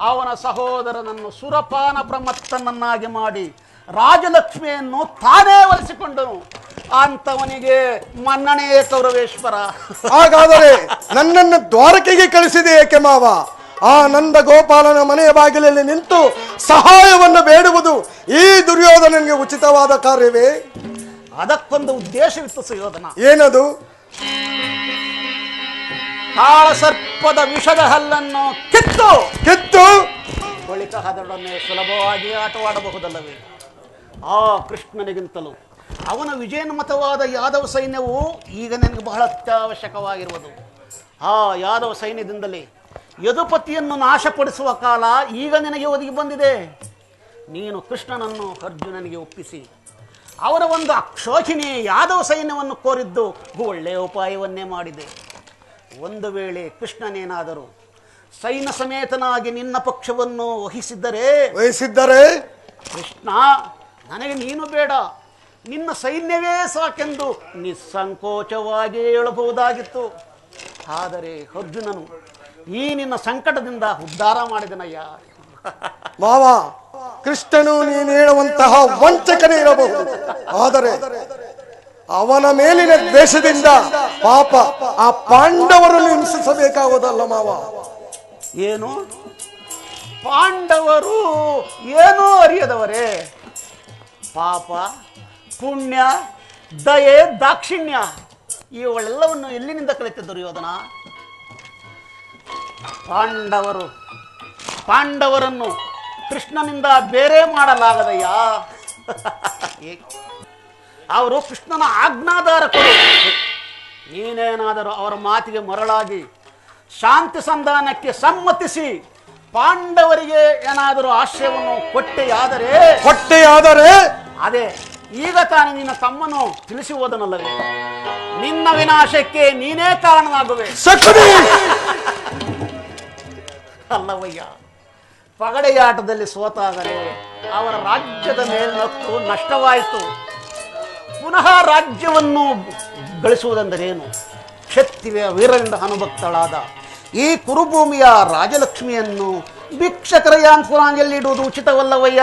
ಅವನ ಸಹೋದರನನ್ನು ಸುರಪಾನ ಪ್ರಮತ್ತನನ್ನಾಗಿ ಮಾಡಿ ರಾಜಲಕ್ಷ್ಮಿಯನ್ನು ತಾನೇ ಒಲಿಸಿಕೊಂಡನು. ಅಂತವನಿಗೆ ಮನ್ನಣೆಯೇ ಕೌರವೇಶ್ವರ. ಹಾಗಾದರೆ ನನ್ನನ್ನು ದ್ವಾರಕೆಗೆ ಕಳಿಸಿದೆ ಏಕೆ ಮಾವ? ಆ ನಂದ ಗೋಪಾಲನ ಮನೆಯ ಬಾಗಿಲಲ್ಲಿ ನಿಂತು ಸಹಾಯವನ್ನು ಬೇಡುವುದು ಈ ದುರ್ಯೋಧನನಿಗೆ ಉಚಿತವಾದ ಕಾರ್ಯವೇ? ಅದಕ್ಕೊಂದು ಉದ್ದೇಶವಿತ್ತು ಸುಯೋಧನ. ಏನದು? ಕಾಳ ಸರ್ಪದ ವಿಷದ ಹಲ್ಲನ್ನು ಕಿತ್ತು ಬಳಿಕ ಅದರೊಡನೆ ಸುಲಭವಾಗಿ ಆಟವಾಡಬಹುದಲ್ಲವೇ? ಆ ಕೃಷ್ಣನಿಗಿಂತಲೂ ಅವನ ವಿಜಯೋನ್ಮತವಾದ ಯಾದವ ಸೈನ್ಯವು ಈಗ ನನಗೆ ಬಹಳ ಅತ್ಯವಶ್ಯಕವಾಗಿರುವುದು. ಆ ಯಾದವ ಸೈನ್ಯದಿಂದಲೇ ಯದುಪತಿಯನ್ನು ನಾಶಪಡಿಸುವ ಕಾಲ ಈಗ ನಿನಗೆ ಒದಗಿ ಬಂದಿದೆ. ನೀನು ಕೃಷ್ಣನನ್ನು ಅರ್ಜುನನಿಗೆ ಒಪ್ಪಿಸಿ ಅವರ ಒಂದು ಅಕ್ಷೋಹಿಣಿ ಯಾದವ ಸೈನ್ಯವನ್ನು ಕೋರಿದ್ದು ಒಳ್ಳೆಯ ಉಪಾಯವನ್ನೇ ಮಾಡಿದೆ. ಒಂದು ವೇಳೆ ಕೃಷ್ಣನೇನಾದರೂ ಸೈನ್ಯ ಸಮೇತನಾಗಿ ನಿನ್ನ ಪಕ್ಷವನ್ನು ವಹಿಸಿದ್ದರೆ ಕೃಷ್ಣ, ನನಗೆ ನೀನು ಬೇಡ, ನಿನ್ನ ಸೈನ್ಯವೇ ಸಾಕೆಂದು ನಿಸ್ಸಂಕೋಚವಾಗಿ ಹೇಳಬಹುದಾಗಿತ್ತು. ಆದರೆ ಅರ್ಜುನನು ಈ ನಿನ್ನ ಸಂಕಟದಿಂದ ಉದ್ಧಾರ ಮಾಡಿದನಯ್ಯ. ಮಾವ, ಕೃಷ್ಣನು ನೀನು ಹೇಳುವಂತಹ ವಂಚಕನೇ ಇರಬಹುದು, ಆದರೆ ಅವನ ಮೇಲಿನ ದ್ವೇಷದಿಂದ ಪಾಪ ಆ ಪಾಂಡವರನ್ನು ಹಿಂಸಿಸಬೇಕಾಗುವುದಲ್ಲ ಮಾವ. ಏನು, ಪಾಂಡವರು ಏನೂ ಅರಿಯದವರೇ? ಪಾಪ, ಪುಣ್ಯ, ದಯೆ, ದಾಕ್ಷಿಣ್ಯ ಇವುಗಳೆಲ್ಲವನ್ನು ಎಲ್ಲಿನಿಂದ ಕಲಿತ ದುರ್ಯೋಧನ? ಪಾಂಡವರನ್ನು ಕೃಷ್ಣನಿಂದ ಬೇರೆ ಮಾಡಲಾಗದಯ್ಯ. ಅವರು ಕೃಷ್ಣನ ಆಜ್ಞಾಧಾರಕರು. ನೀನೇನಾದರೂ ಅವರ ಮಾತಿಗೆ ಮರಳಾಗಿ ಶಾಂತಿ ಸಂಧಾನಕ್ಕೆ ಸಮ್ಮತಿಸಿ ಪಾಂಡವರಿಗೆ ಏನಾದರೂ ಆಶ್ರಯವನ್ನು ಕೊಟ್ಟೆಯಾದರೆ ಅದೇ ಈಗ ತಾನೇ ನಿನ್ನ ತಮ್ಮನು ತಿಳಿಸಿ ಹೋದನಲ್ಲವೇ, ನಿನ್ನ ವಿನಾಶಕ್ಕೆ ನೀನೇ ಕಾರಣನಾಗುವೆ. ಅಲ್ಲವಯ್ಯ, ಪಗಡೆಯಾಟದಲ್ಲಿ ಸೋತಾದರೆ ಅವರ ರಾಜ್ಯದ ಮೇಲತ್ತು ನಷ್ಟವಾಯಿತು. ಪುನಃ ರಾಜ್ಯವನ್ನು ಗಳಿಸುವುದೆಂದರೇನು? ಕ್ಷತ್ರಿಯ ವೀರರಿಂದ ಅನುಭಕ್ತಳಾದ ಈ ಕುರುಭೂಮಿಯ ರಾಜಲಕ್ಷ್ಮಿಯನ್ನು ಭಿಕ್ಷಕರ ಯಾಂತ್ರಾಂಗಲ್ಲಿಡುವುದು ಉಚಿತವಲ್ಲವಯ್ಯ.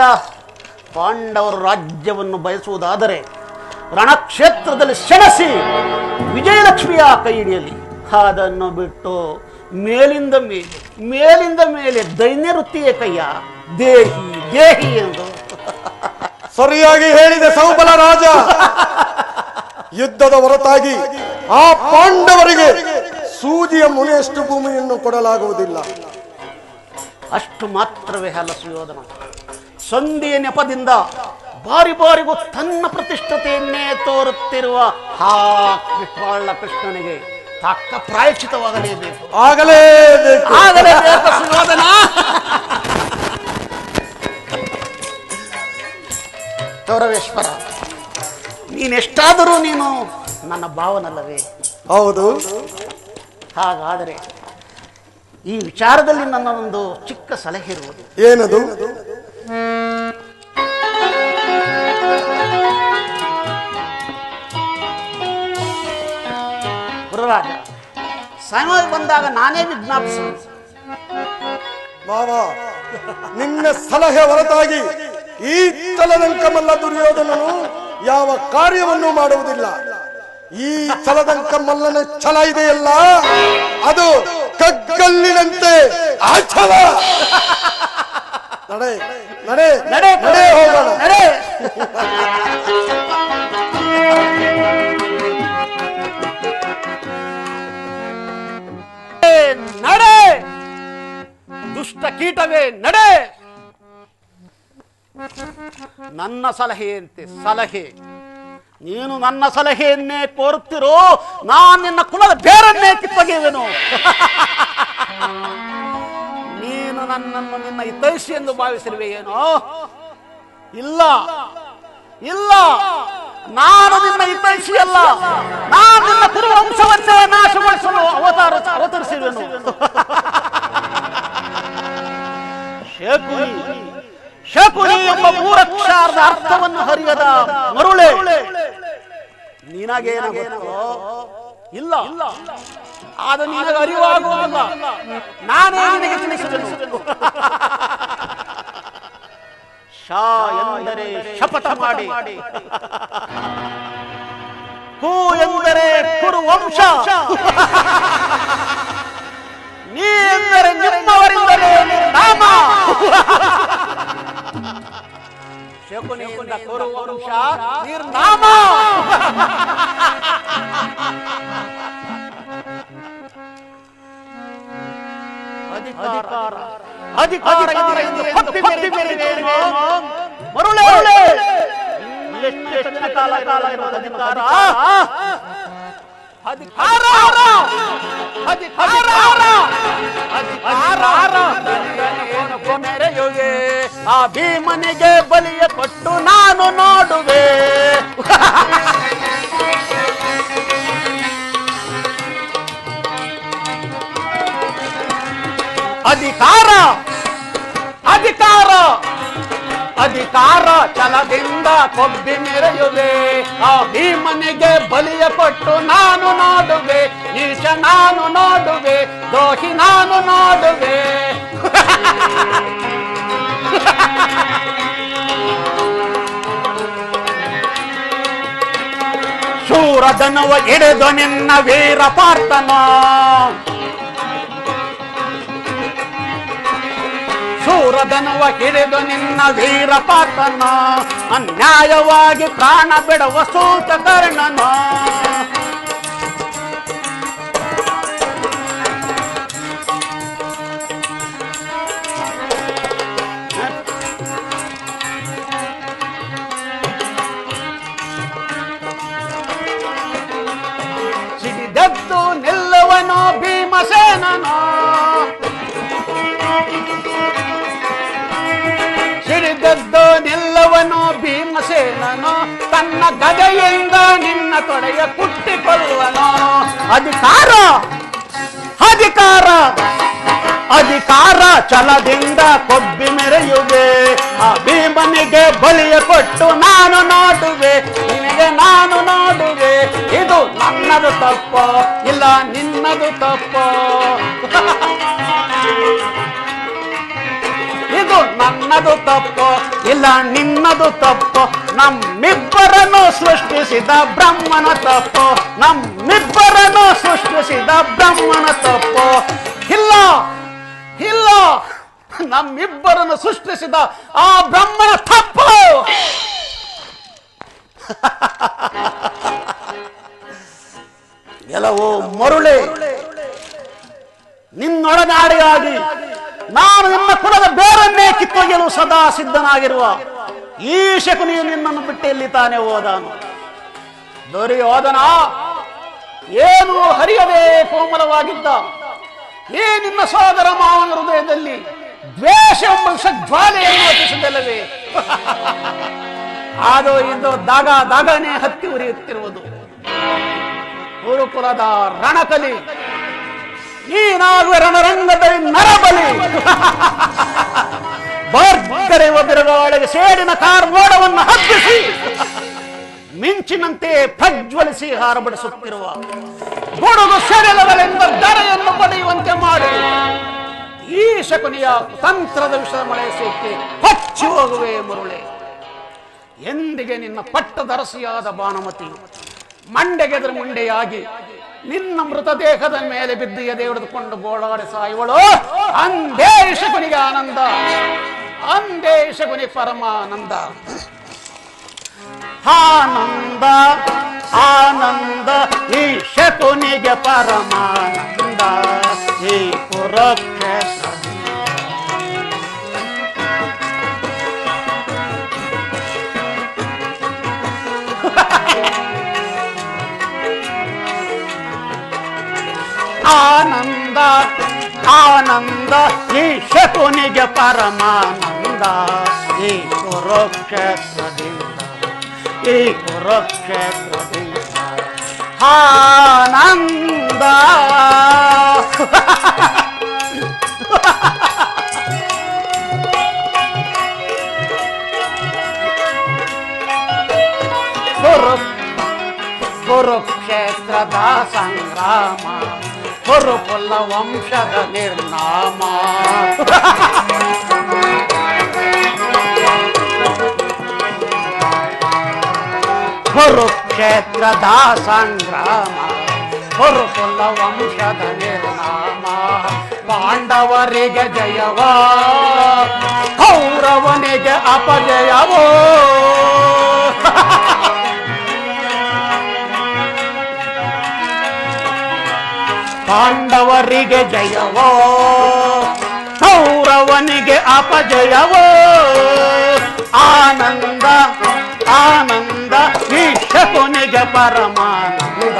ಪಾಂಡವರು ರಾಜ್ಯವನ್ನು ಬಯಸುವುದಾದರೆ ರಣಕ್ಷೇತ್ರದಲ್ಲಿ ಸೆಣಸಿ ವಿಜಯಲಕ್ಷ್ಮಿಯ ಕೈ ಹಿಡಿಯಲಿ. ಅದನ್ನು ಬಿಟ್ಟು ಮೇಲಿಂದ ಮೇಲೆ ದೈನ್ಯ ವೃತ್ತಿಯೇ ಕೈಯ ದೇಹಿ ಎಂದು. ಸರಿಯಾಗಿ ಹೇಳಿದೆ ಸೌಬಲ ರಾಜ. ಯುದ್ಧದ ಹೊರತಾಗಿ ಆ ಪಾಂಡವರಿಗೆ ಸೂಜಿಯ ಮುನೆಯಷ್ಟು ಭೂಮಿಯನ್ನು ಕೊಡಲಾಗುವುದಿಲ್ಲ. ಅಷ್ಟು ಮಾತ್ರವೇ ಅಲ್ಲ ಸುಯೋಧನ, ಸಂಧಿಯ ನೆಪದಿಂದ ಬಾರಿಗೂ ತನ್ನ ಪ್ರತಿಷ್ಠತೆಯನ್ನೇ ತೋರುತ್ತಿರುವ ಆ ಕೃಷ್ಣನಿಗೆ ತಕ್ಕ ಪ್ರಾಯಶ್ಚಿತವಾಗಲೇಬೇಕು. ಆಗಲೇಬೇಕು ಸುಯೋಧನ. ಗೌರವೇಶ್ವರ, ನೀನೆಷ್ಟಾದರೂ ನೀನು ನನ್ನ ಭಾವನಲ್ಲವೇ? ಹೌದು. ಹಾಗಾದರೆ ಈ ವಿಚಾರದಲ್ಲಿ ನನ್ನ ಒಂದು ಚಿಕ್ಕ ಸಲಹೆ ಇರುವುದು. ಏನದು? ಗುರುರಾಜ, ಸಮಯ ಬಂದಾಗ ನಾನೇ ವಿಜ್ಞಾಪಿಸುವುದು. ಮಾವ, ನಿನ್ನ ಸಲಹೆ ಹೊರತಾಗಿ ಈ ಛಲದಂಕಮಲ್ಲ ದುರ್ಯೋಧನನು ಯಾವ ಕಾರ್ಯವನ್ನು ಮಾಡುವುದಿಲ್ಲ. ಈ ಛಲದಂಕಮಲ್ಲನ ಛಲ ಇದೆಯಲ್ಲ, ಅದು ಕಗ್ಗಲ್ಲಿನಂತೆ ಆ ಛಲ. ನಡೆ ಹೋಗೋಣ. ನಡೆ ದುಷ್ಟ ಕೀಟವೇ, ನಡೆ. ನನ್ನ ಸಲಹೆಯಂತೆ ಸಲಹೆ. ನೀನು ನನ್ನ ಸಲಹೆಯನ್ನೇ ಕೋರುತ್ತಿರೋ, ನಾನು ನಿನ್ನ ಕುಲದ ಬೇರನ್ನೇ ಕಿತ್ತೊಗೆಯುವೆನು. ನೀನು ನನ್ನನ್ನು ನಿನ್ನ ಹಿತೈಷಿ ಎಂದು ಭಾವಿಸಿರುವೆಯೇನೋ? ಇಲ್ಲ, ನಾನು ನಿನ್ನ ಹಿತೈಷಿ ಅಲ್ಲ. ನಾನು ನಿನ್ನ ಕುರುವಂಶವನ್ನೇ ನಾಶಗೊಳಿಸಲು ಅವತರಿಸಿರುವೆನು. ಶಕುನಿ ಎಂಬ ಮೂರಕ್ಷರದ ಅರ್ಥವನ್ನು ಹರಿಯದ ಮರುಳೆ ನಿನಗೇನ ಗೊತ್ತೋ? ಇಲ್ಲ, ಆದ ನಿನಗೆ ಅರಿವಾಗುವುದಿಲ್ಲ. ನಾನೇ ನಿನಗೆ ತಿಳಿಸಿದೆನು. ಶಾ ಎಂದರೆ ಶಪಥ ಮಾಡಿ, ಕು ಎಂದರೆ ಕುರುವಂಶ, ನೀ ಎಂದರೆ ನಿಮ್ಮವರಿಂದಲೇ ನಾಮ. ಶಕುನಿಯಿಂದ ಕುರುವಂಶ ನಿರ್ನಾಮ. ಅಧಿಕಾರ ಮರುಳೆ ಎಷ್ಟೆಷ್ಟು ಕಾಲ ಇರೋದು ಅಧಿಕಾರ? ಅಧಿಕಾರ ಮೆರೆಯುವೆ ಆ ಭೀಮನಿಗೆ ಬಲಿಯ ಕೊಟ್ಟು ನಾನು ನೋಡುವೆ. ಅಧಿಕಾರ ಅಧಿಕಾರ ಅಧಿಕಾರ ಛಲದಿಂದ ಕೊಬ್ಬಿ ಮೆರೆಯುವೆ ಆ ಭೀಮನಿಗೆ ಬಲಿಯ ಕೊಟ್ಟು ನಾನು ನೋಡುವೆ. ನೀಚ ನಾನು ನೋಡುವೆ, ದೋಷಿ ನಾನು ನೋಡುವೆ. ಶೂರಧನುವ ಹಿಡಿದು ನಿನ್ನ ವೀರ ಪಾರ್ಥನ, ಶೂರಧನುವ ಹಿಡಿದು ನಿನ್ನ ವೀರ ಪಾರ್ಥನ, ಅನ್ಯಾಯವಾಗಿ ಪ್ರಾಣ ಬಿಡುವ ಸೂತ ಕರ್ಣನ. ಸಿಡಿದೆದ್ದು ನಿಲ್ಲುವನೋ ಭೀಮಸೇನನೋ, ಸಿಡಿದದ್ದು ನಿಲ್ಲವನು ಭೀಮಸೇನನು, ತನ್ನ ಗದೆಯಿಂದ ನಿನ್ನ ತೊಡೆಯ ಕುಟ್ಟಿಕೊಳ್ಳುವನು. ಅಧಿಕಾರ ಅಧಿಕಾರ ಅಧಿಕಾರ ಛಲದಿಂದ ಕೊಬ್ಬಿ ಮೆರೆಯುವೆ ಆ ಭೀಮನಿಗೆ ಬಲಿಯ ಕೊಟ್ಟು ನಾನು ನೋಡುವೆ. ನಿನಗೆ ನಾನು ನೋಡುವೆ, ಇದು ನನ್ನದು ತಪ್ಪು ಇಲ್ಲ ನಿನ್ನದು ತಪ್ಪು. ಇದು ನನ್ನದು ತಪ್ಪು ಇಲ್ಲ ನಿನ್ನದು ತಪ್ಪು. ನಮ್ಮಿಬ್ಬರನ್ನು ಸೃಷ್ಟಿಸಿದ ಬ್ರಹ್ಮನ ತಪ್ಪು, ನಮ್ಮಿಬ್ಬರನ್ನು ಸೃಷ್ಟಿಸಿದ ಬ್ರಹ್ಮನ ತಪ್ಪು. ಇಲ್ಲ ಇಲ್ಲ, ನಮ್ಮಿಬ್ಬರನ್ನು ಸೃಷ್ಟಿಸಿದ ಆ ಬ್ರಹ್ಮನ ತಪ್ಪು. ಎಲ್ಲವೋ ಮರುಳೆ, ನಿನ್ನೊಡನಾಡಿಯಾಗಿ ನಾನು ನಿನ್ನ ಕುಲದ ಬೇರನ್ನೇ ಕಿತ್ತೊಗೆಯಲು ಸದಾ ಸಿದ್ಧನಾಗಿರುವ ಈ ಶಕುನಿಯು ನಿನ್ನನ್ನು ಬಿಟ್ಟು ಎಲ್ಲಿ ತಾನೇ ಹೋದನು. ದುರ್ಯೋಧನ ಏನು ಹರಿಯದೆ ಕೋಮಲವಾಗಿದ್ದ ಈ ನಿನ್ನ ಸೋದರ ಮಾವನ ಹೃದಯದಲ್ಲಿ ದ್ವೇಷ ಎಂಬ ಜ್ವಾಲೆಯನ್ನು ಹೊತ್ತಿಸಿದಲ್ಲವೇ? ಅದು ಇಂದು ದಾಗ ದಾಗನೆ ಹತ್ತಿ ಉರಿಯುತ್ತಿರುವುದು. ಗುರುಕುಲದ ರಣಕಲಿ ನೀನಾಗುವ ರಣರಂಗದಲ್ಲಿ ನರಬಲಿ. ಬರ್ಗರೆಯುವ ಬಿರುಗಾಳಿಗೆ ಸೇಡಿನ ಕಾರ್ಮೋಡವನ್ನು ಹಬ್ಬಿಸಿ ಮಿಂಚಿನಂತೆ ಪ್ರಜ್ವಲಿಸಿ ಹಾರಬಡಿಸುತ್ತಿರುವ ಗುಡುಗು ಸೆಡೆಲಗಳಿಂದ ಧರೆಯನ್ನು ಪಡೆಯುವಂತೆ ಮಾಡಿ ಈ ಶಕುನಿಯ ತಂತ್ರದ ವಿಷಯ ಮಳೆ ಸೂಕ್ತಿ ಹೊಚ್ಚಿ ಹೋಗುವೆ ಮರುಳೆ. ಎಂದಿಗೆ ನಿನ್ನ ಪಟ್ಟದರಸಿಯಾದ ಭಾನುಮತಿ ಮಂಡೆಗೆದ್ರ ಮುಂಡೆಯಾಗಿ ನಿನ್ನ ಮೃತದೇಹದ ಮೇಲೆ ಬಿದ್ದು ಎದೆ ಹಿಡಿದುಕೊಂಡು ಗೋಳಾಡಿ ಸಾಯುವಳು. ಅಂದೇ ಶಕುನಿಗೆ ಆನಂದ, ಅಂದೇ ಶಕುನಿ ಪರಮಾನಂದ. ಆನಂದ ಆನಂದ ಈ ಶಕುನಿಗೆ ಪರಮಾನಂದ. ಈ ಕುರುಕ್ಷೇತ್ರ ಆನಂದ ಆನಂದ ಈ ಶಕುನಿಗೆ ಪರಮಾನಂದ. ಈ ಕುರುಕ್ಷೇತ್ರದಿಂದ, ಈ ಕುರುಕ್ಷೇತ್ರದಿಂದ ಆನಂದ. ಕುರುಕ್ಷೇತ್ರದ ಸಂಗ್ರಾಮ, ಕುರುಕುಲ ವಂಶದ ನಿರ್ನಾಮ. ಕುರುಕ್ಷೇತ್ರದ ಸಂಗ್ರಾಮ, ಕುರುಕುಲ ವಂಶದ ನಿರ್ನಾಮ. ಪಾಂಡವರಿಗೆ ಜಯವೋ, ಕೌರವನಿಗೆ ಅಪಜಯವೋ. ಪಾಂಡವರಿಗೆ ಜಯವೋ, ಕೌರವನಿಗೆ ಅಪಜಯವೋ. ಆನಂದ ಆನಂದ ಈ ಶಕುನಿಗೆ ಪರಮಾನಂದ.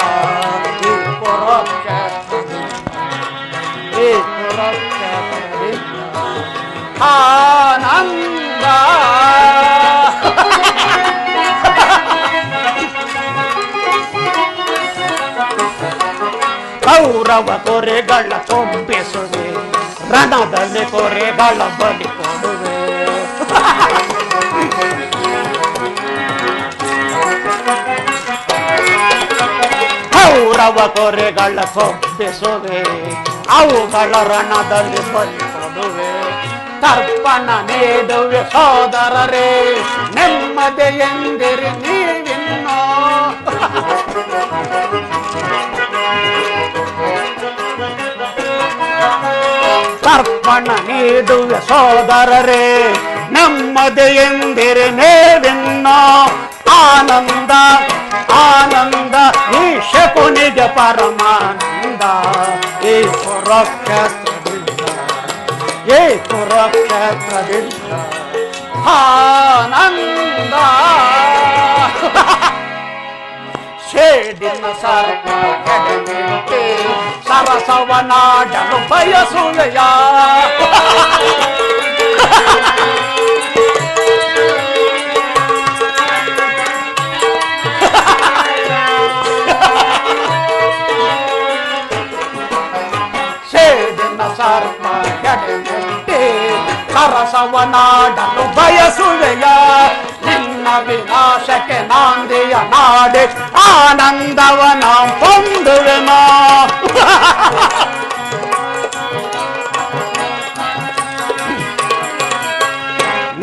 ಊರವ ಕೊರೆಗಳ ಚೊಂಬಿಸುವೆ, ರಣದಲ್ಲಿ ಕೊರೆಗಳ ಬಲಿ ಕೊಡುವೆ. ಊರವ ಕೊರೆಗಳ ಚೊಂಬಿಸುವೆ, ಅವುಗಳ ರಣದಲ್ಲಿ ಬಲಿ ಕೊಡುವೆ. ತರ್ಪಣ ನೀಡುವೆ ಸೋದರರೇ, ನೆಮ್ಮದಿ ಎಂದಿರಿ ನೀವಿನ್ನೋ. ತರ್ಪಣ ನೀಡುವೆ ಸೋದರರೇ, ನೆಮ್ಮದಿ ಎಂದಿರಿ ನೀವಿನ್ನೋ. ಆನಂದ ಆನಂದ ಈ ಶಕುನಿಗೆ ಪರಮಾನಂದ, ಈ ಕುರುಕ್ಷೇತ್ರದಿಂದ, ಈ ಕುರುಕ್ಷೇತ್ರದಿಂದ ಆನಂದ. ಸೇಡಿನ ಸರ್ಪ ಕೆಡವಿಟ್ಟೆ, ಸರಸವನಾಡಲು ಬಯಸುವೆಯ. ಸೇಡಿನ ಸರ್ಪ ಕೆಡವಿಟ್ಟೆ, ಸರಸವನಾಡಲು ಬಯಸುವೆಯ. ನಿನ್ನ ವಿನಾಶಕ್ಕೆ ನಾಂದಿಯ ನಾಡೆ, ಆನಂದವನ ಹೊಂದುವೆನೋ.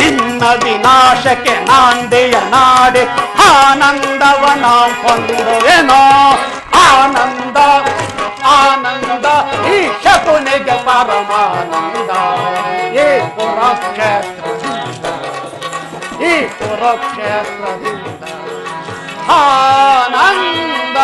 ನಿನ್ನ ವಿನಾಶಕ್ಕೆ ನಾಂದಿಯ ನಾಡೆ, ಆನಂದವನ ಹೊಂದುವೆನೋ. ಆನಂದ ಆನಂದ ಈ ಶಕುನಿಗೆ ಪರಮಾನಂದ, ಈ ಕುರುಕ್ಷೇತ್ರದಿಂದ, ಈ ಕುರುಕ್ಷೇತ್ರದಿಂದ ಆನಂದ.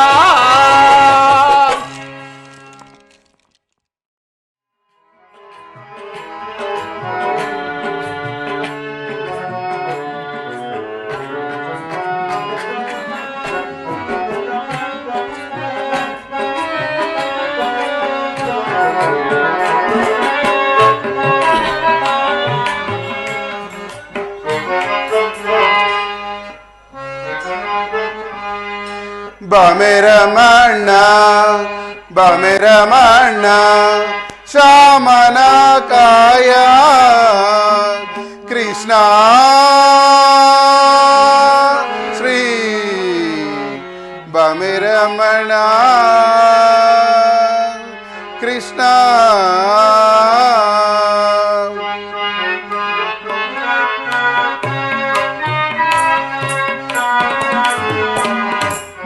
ಬಮೆರಮಣ್ಣ ಬಮೆರಮಣ್ಣ ಶ್ಯಾಮನ ಕಾಯ ಕೃಷ್ಣ ಶ್ರೀ ಬಮೆರಮಣ ಕೃಷ್ಣ.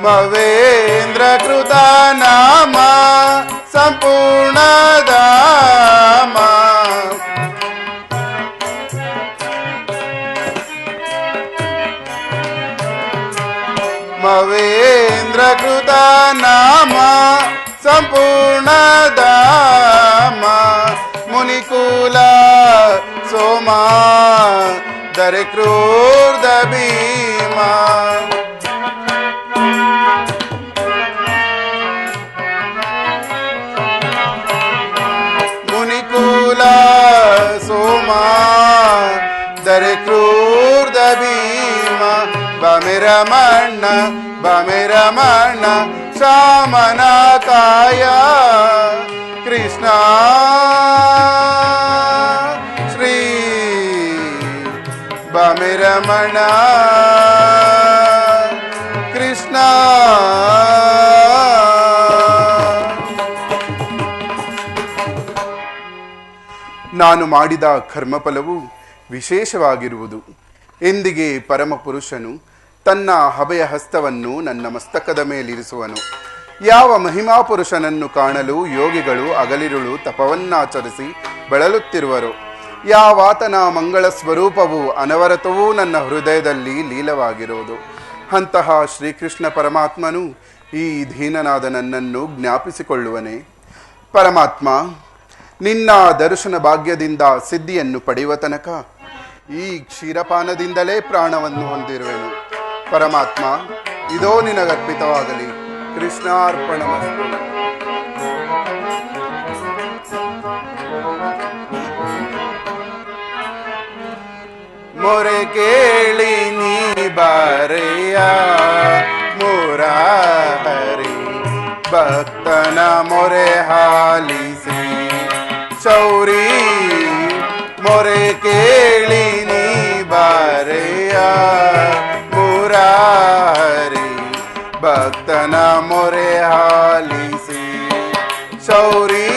ಮವೇಂದ್ರ ಕೃತ ನಾಮ ಸಂಪೂರ್ಣ ಧಾಮ, ಮವೇಂದ್ರ ಕೃತ ನಾಮ ಸಂಪೂರ್ಣ ಧಾಮ. ಮುನಿಕುಲ ಸೋಮ ದರೆ ಕ್ರೂರ್ಧ ಭೀಮ. ಮುನಿಕುಲ ಸೋಮ ದರೆ ಕ್ರೂರ್ಧ ಭೀಮ. ಬಮೆರಮಣ್ಣ ಬಮೆರಮಣ್ಣ ಶ್ಯಾಮನ ಕಾಯ ಕೃಷ್ಣ ಶ್ರೀ ಬಮೆರಮಣ ಕೃಷ್ಣ. ನಾನು ಮಾಡಿದ ಕರ್ಮಫಲವು ವಿಶೇಷವಾಗಿರುವುದು. ಎಂದಿಗೆ ಪರಮಪುರುಷನು ತನ್ನ ಅಭಯ ಹಸ್ತವನ್ನು ನನ್ನ ಮಸ್ತಕದ ಮೇಲಿರಿಸುವನು. ಯಾವ ಮಹಿಮಾ ಪುರುಷನನ್ನು ಕಾಣಲು ಯೋಗಿಗಳು ಹಗಲಿರುಳು ತಪವನ್ನಾಚರಿಸಿ ಬಳಲುತ್ತಿರುವರು. ಯಾವಾತನ ಮಂಗಳ ಸ್ವರೂಪವು ಅನವರತವೂ ನನ್ನ ಹೃದಯದಲ್ಲಿ ಲೀಲವಾಗಿರುವುದು. ಅಂತಹ ಶ್ರೀಕೃಷ್ಣ ಪರಮಾತ್ಮನು ಈ ದೀನನಾದ ನನ್ನನ್ನು ಜ್ಞಾಪಿಸಿಕೊಳ್ಳುವನೇ. ಪರಮಾತ್ಮ, ನಿನ್ನ ದರ್ಶನ ಭಾಗ್ಯದಿಂದ ಸಿದ್ಧಿಯನ್ನು ಪಡೆಯುವ ತನಕ ಈ ಕ್ಷೀರಪಾನದಿಂದಲೇ ಪ್ರಾಣವನ್ನು ಹೊಂದಿರುವೆನು. ಪರಮಾತ್ಮ, ಇದೋ ನಿನಗರ್ಪಿತವಾಗಲಿ. ಕೃಷ್ಣಾರ್ಪಣಮಸ್ತು. ಮೊರೆ ಕೇಳಿ ನೀ ಬಾರೆಯ ಮುರಾರಿ, ಭಕ್ತನ ಮೊರೆ ಹಾಲಿಸಿ ಶೌರಿ ಮೊರೆ ಕೇಳಿ ನೀ ಬಾರೆಯ ಮುರಾರಿ ಭಕ್ತನ ಮೊರೆ ಹಾಲಿಸಿ ಶೌರಿ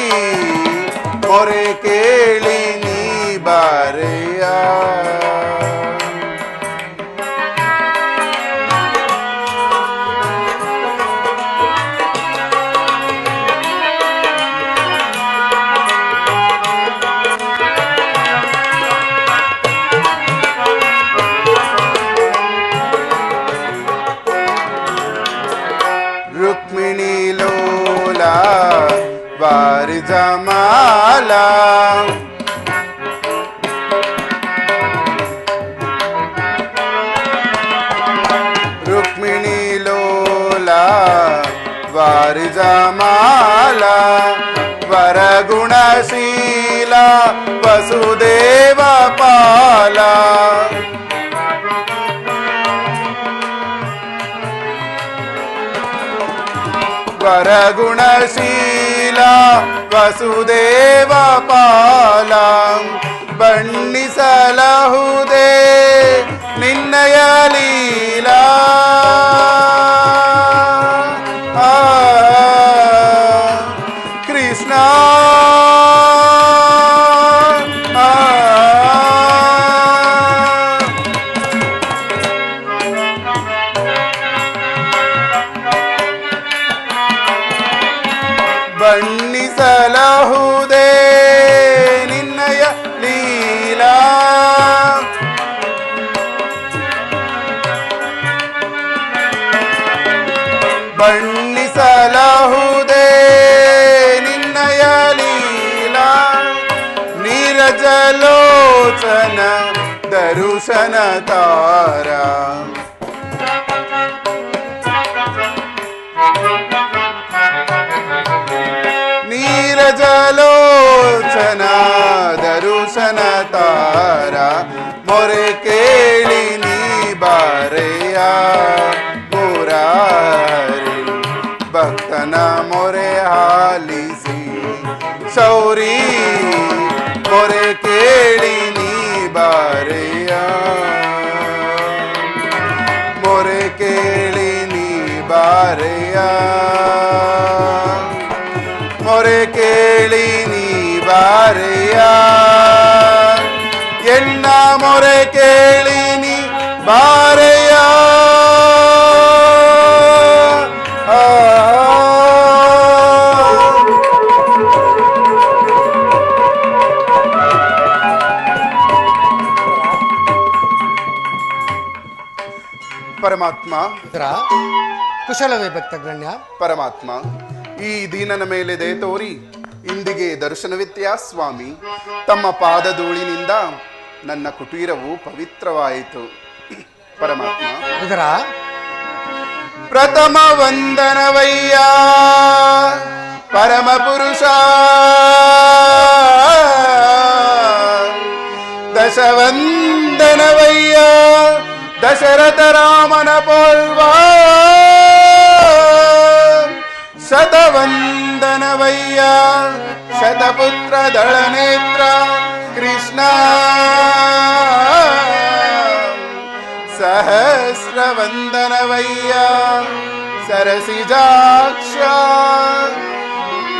ಮೊರೆ ಕೇಳಿ ನೀ ಬಾರೆಯ ರುಕ್ಮಿಣಿ ಲೋಲ ವಾರಿ ಜಮಾಲ ರುಕ್ಮಿಣಿ ಲೋಲ ವಾರಿ ಜಮಾಲ ವರಗುಣಶೀಲ ವಸುದೇವ ಪಾಲ ವರಗುಣಶೀಲ ವಸುದೇವ ಪಾಲ ಬಣ್ಣಿಸಲಹುದೇ ನಿನ್ನಯ ಲೀಲಾ ಕೃಷ್ಣ ಬಣ್ಣಿಸಲಹುದೇ ನಿನ್ನಯ ಲೀಲಾ ಬಣ್ಣಿಸಲಹುದೇ ನಿನ್ನಯ ಲೀಲಾ ನೀರಜಲೋಚನ ದರುಶನ ತಾರ ನೀರಜಲೋಚನ ದರುಶನ ತಾರ ಮೊರೆ ಕೇಳಿ ನೀ ಬಾರೆಯ ಮುರಾರಿ ಭಕ್ತನ ಮೊರೆ ಹಾಲಿಸಿ ಶೌರಿ ಮೊರೆ ಕೇಳಿ ನೀ ಬಾರೆಯ ಮೊರೆ ಕೇಳಿ ನೀ ಬಾರೆಯ ಮೊರೆ ಕೇಳಿ ನೀ ಬಾರೆಯ ಎನ್ನ ಮೊರೆ ಕೇಳಿ ನೀ ಬಾರೆಯ ಪರಮಾತ್ಮ ಕುಶಲವೇ ಭಕ್ತಗಣ್ಯ. ಪರಮಾತ್ಮ, ಈ ದೀನನ ಮೇಲೆ ದಯ ತೋರಿ ಇಂದಿಗೆ ದರ್ಶನವಿತ್ಯಾ ಸ್ವಾಮಿ. ತಮ್ಮ ಪಾದಧೂಳಿನಿಂದ ನನ್ನ ಕುಟೀರವು ಪವಿತ್ರವಾಯಿತು. ಪರಮಾತ್ಮ, ಪ್ರಥಮ ವಂದನವಯ್ಯ ಪರಮ ಪುರುಷ, ದಶವಂದನವಯ್ಯ ದಶರಥ ರಾಮನ ಪೋಲ್ವ, ಶತವಂದನವಯ್ಯ ಶತಪುತ್ರ ದಳನೇತ್ರ ಕೃಷ್ಣ, ಸಹಸ್ರವಂದನವಯ್ಯ ಸರಸಿಜಾಕ್ಷ,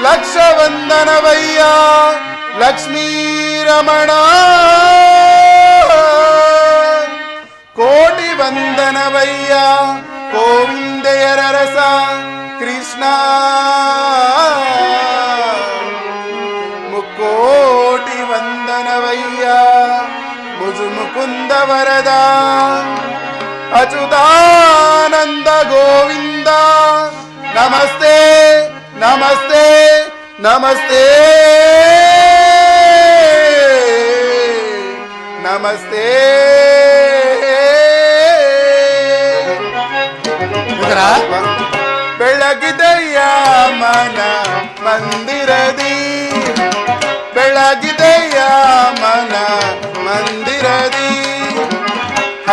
ಲಕ್ಷವಂದನವಯ್ಯ ಲಕ್ಷ್ಮೀ ರಮಣ, ಕೋಟಿ ವಂದನವಯ್ಯ ಗೋವಿಂದೆಯರ ರಸ ಕೃಷ್ಣ, ಮುಕ್ಕೋಟಿ ವಂದನವಯ್ಯ ಮುಜು ಮುಕುಂದ ವರದ ಅಚ್ಯುತಾನಂದ ಗೋವಿಂದ, ನಮಸ್ತೆ ನಮಸ್ತೆ ನಮಸ್ತೆ ನಮಸ್ತೆ. ಬೆಳಗಿದೆಯ ಮನ ಮಂದಿರದಿ, ಬೆಳಗಿದೆಯ ಮನ ಮಂದಿರದಿ,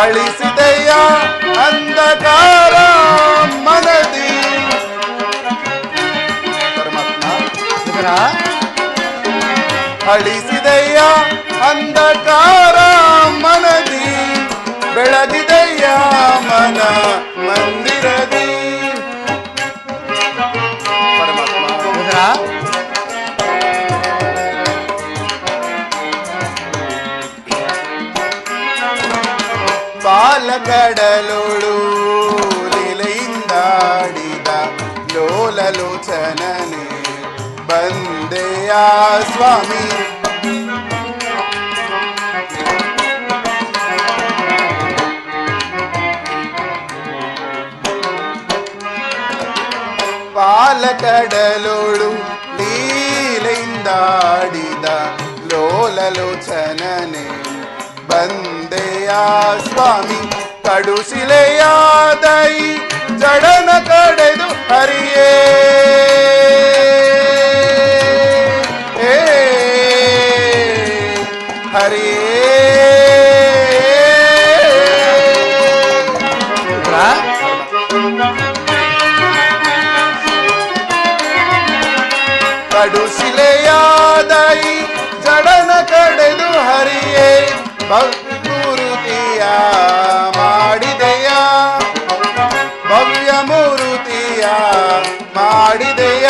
ಅಳಿಸಿದೆಯ ಅಂಧಕಾರ ಮನದಿ. ಪರಮಾತ್ಮ, ಅಳಿಸಿದೆಯ ಅಂಧಕಾರ ಮನದಿ ಬೆಳಗಿದೆಯ ಮನ ಮಂದಿರದಿ. ಪರಮಾತ್ಮ ವಿದುರ ಪಾಲಕಡಲೋಳು ಲೀಲೆಯಿಂದಾಡಿದ ಲೋಲಲೋಚನನೆ ಬಂದೆಯ ಸ್ವಾಮಿ. ಪಾಲಕಡಲೋಳು ಲೀಲೆಯಿಂದಾಡಿದ ಲೋಲಲೋಚನನೆ ಬಂದೆಯ ಸ್ವಾಮಿ. ಕಡುಶಿಲೆಯಾದೈ ಜಡನ ಕಡೆದು ಹರಿಯೇ ಹರಿಯೇ. ಕಡುಶಿಲೆಯಾದೈ ಜಡನ ಕಡೆದು ಹರಿಯೇ ಭವ್ಯ ಮಾಡಿದೆಯ ಭವ್ಯ ಮೂರುತಿಯ ಮಾಡಿದೆಯ.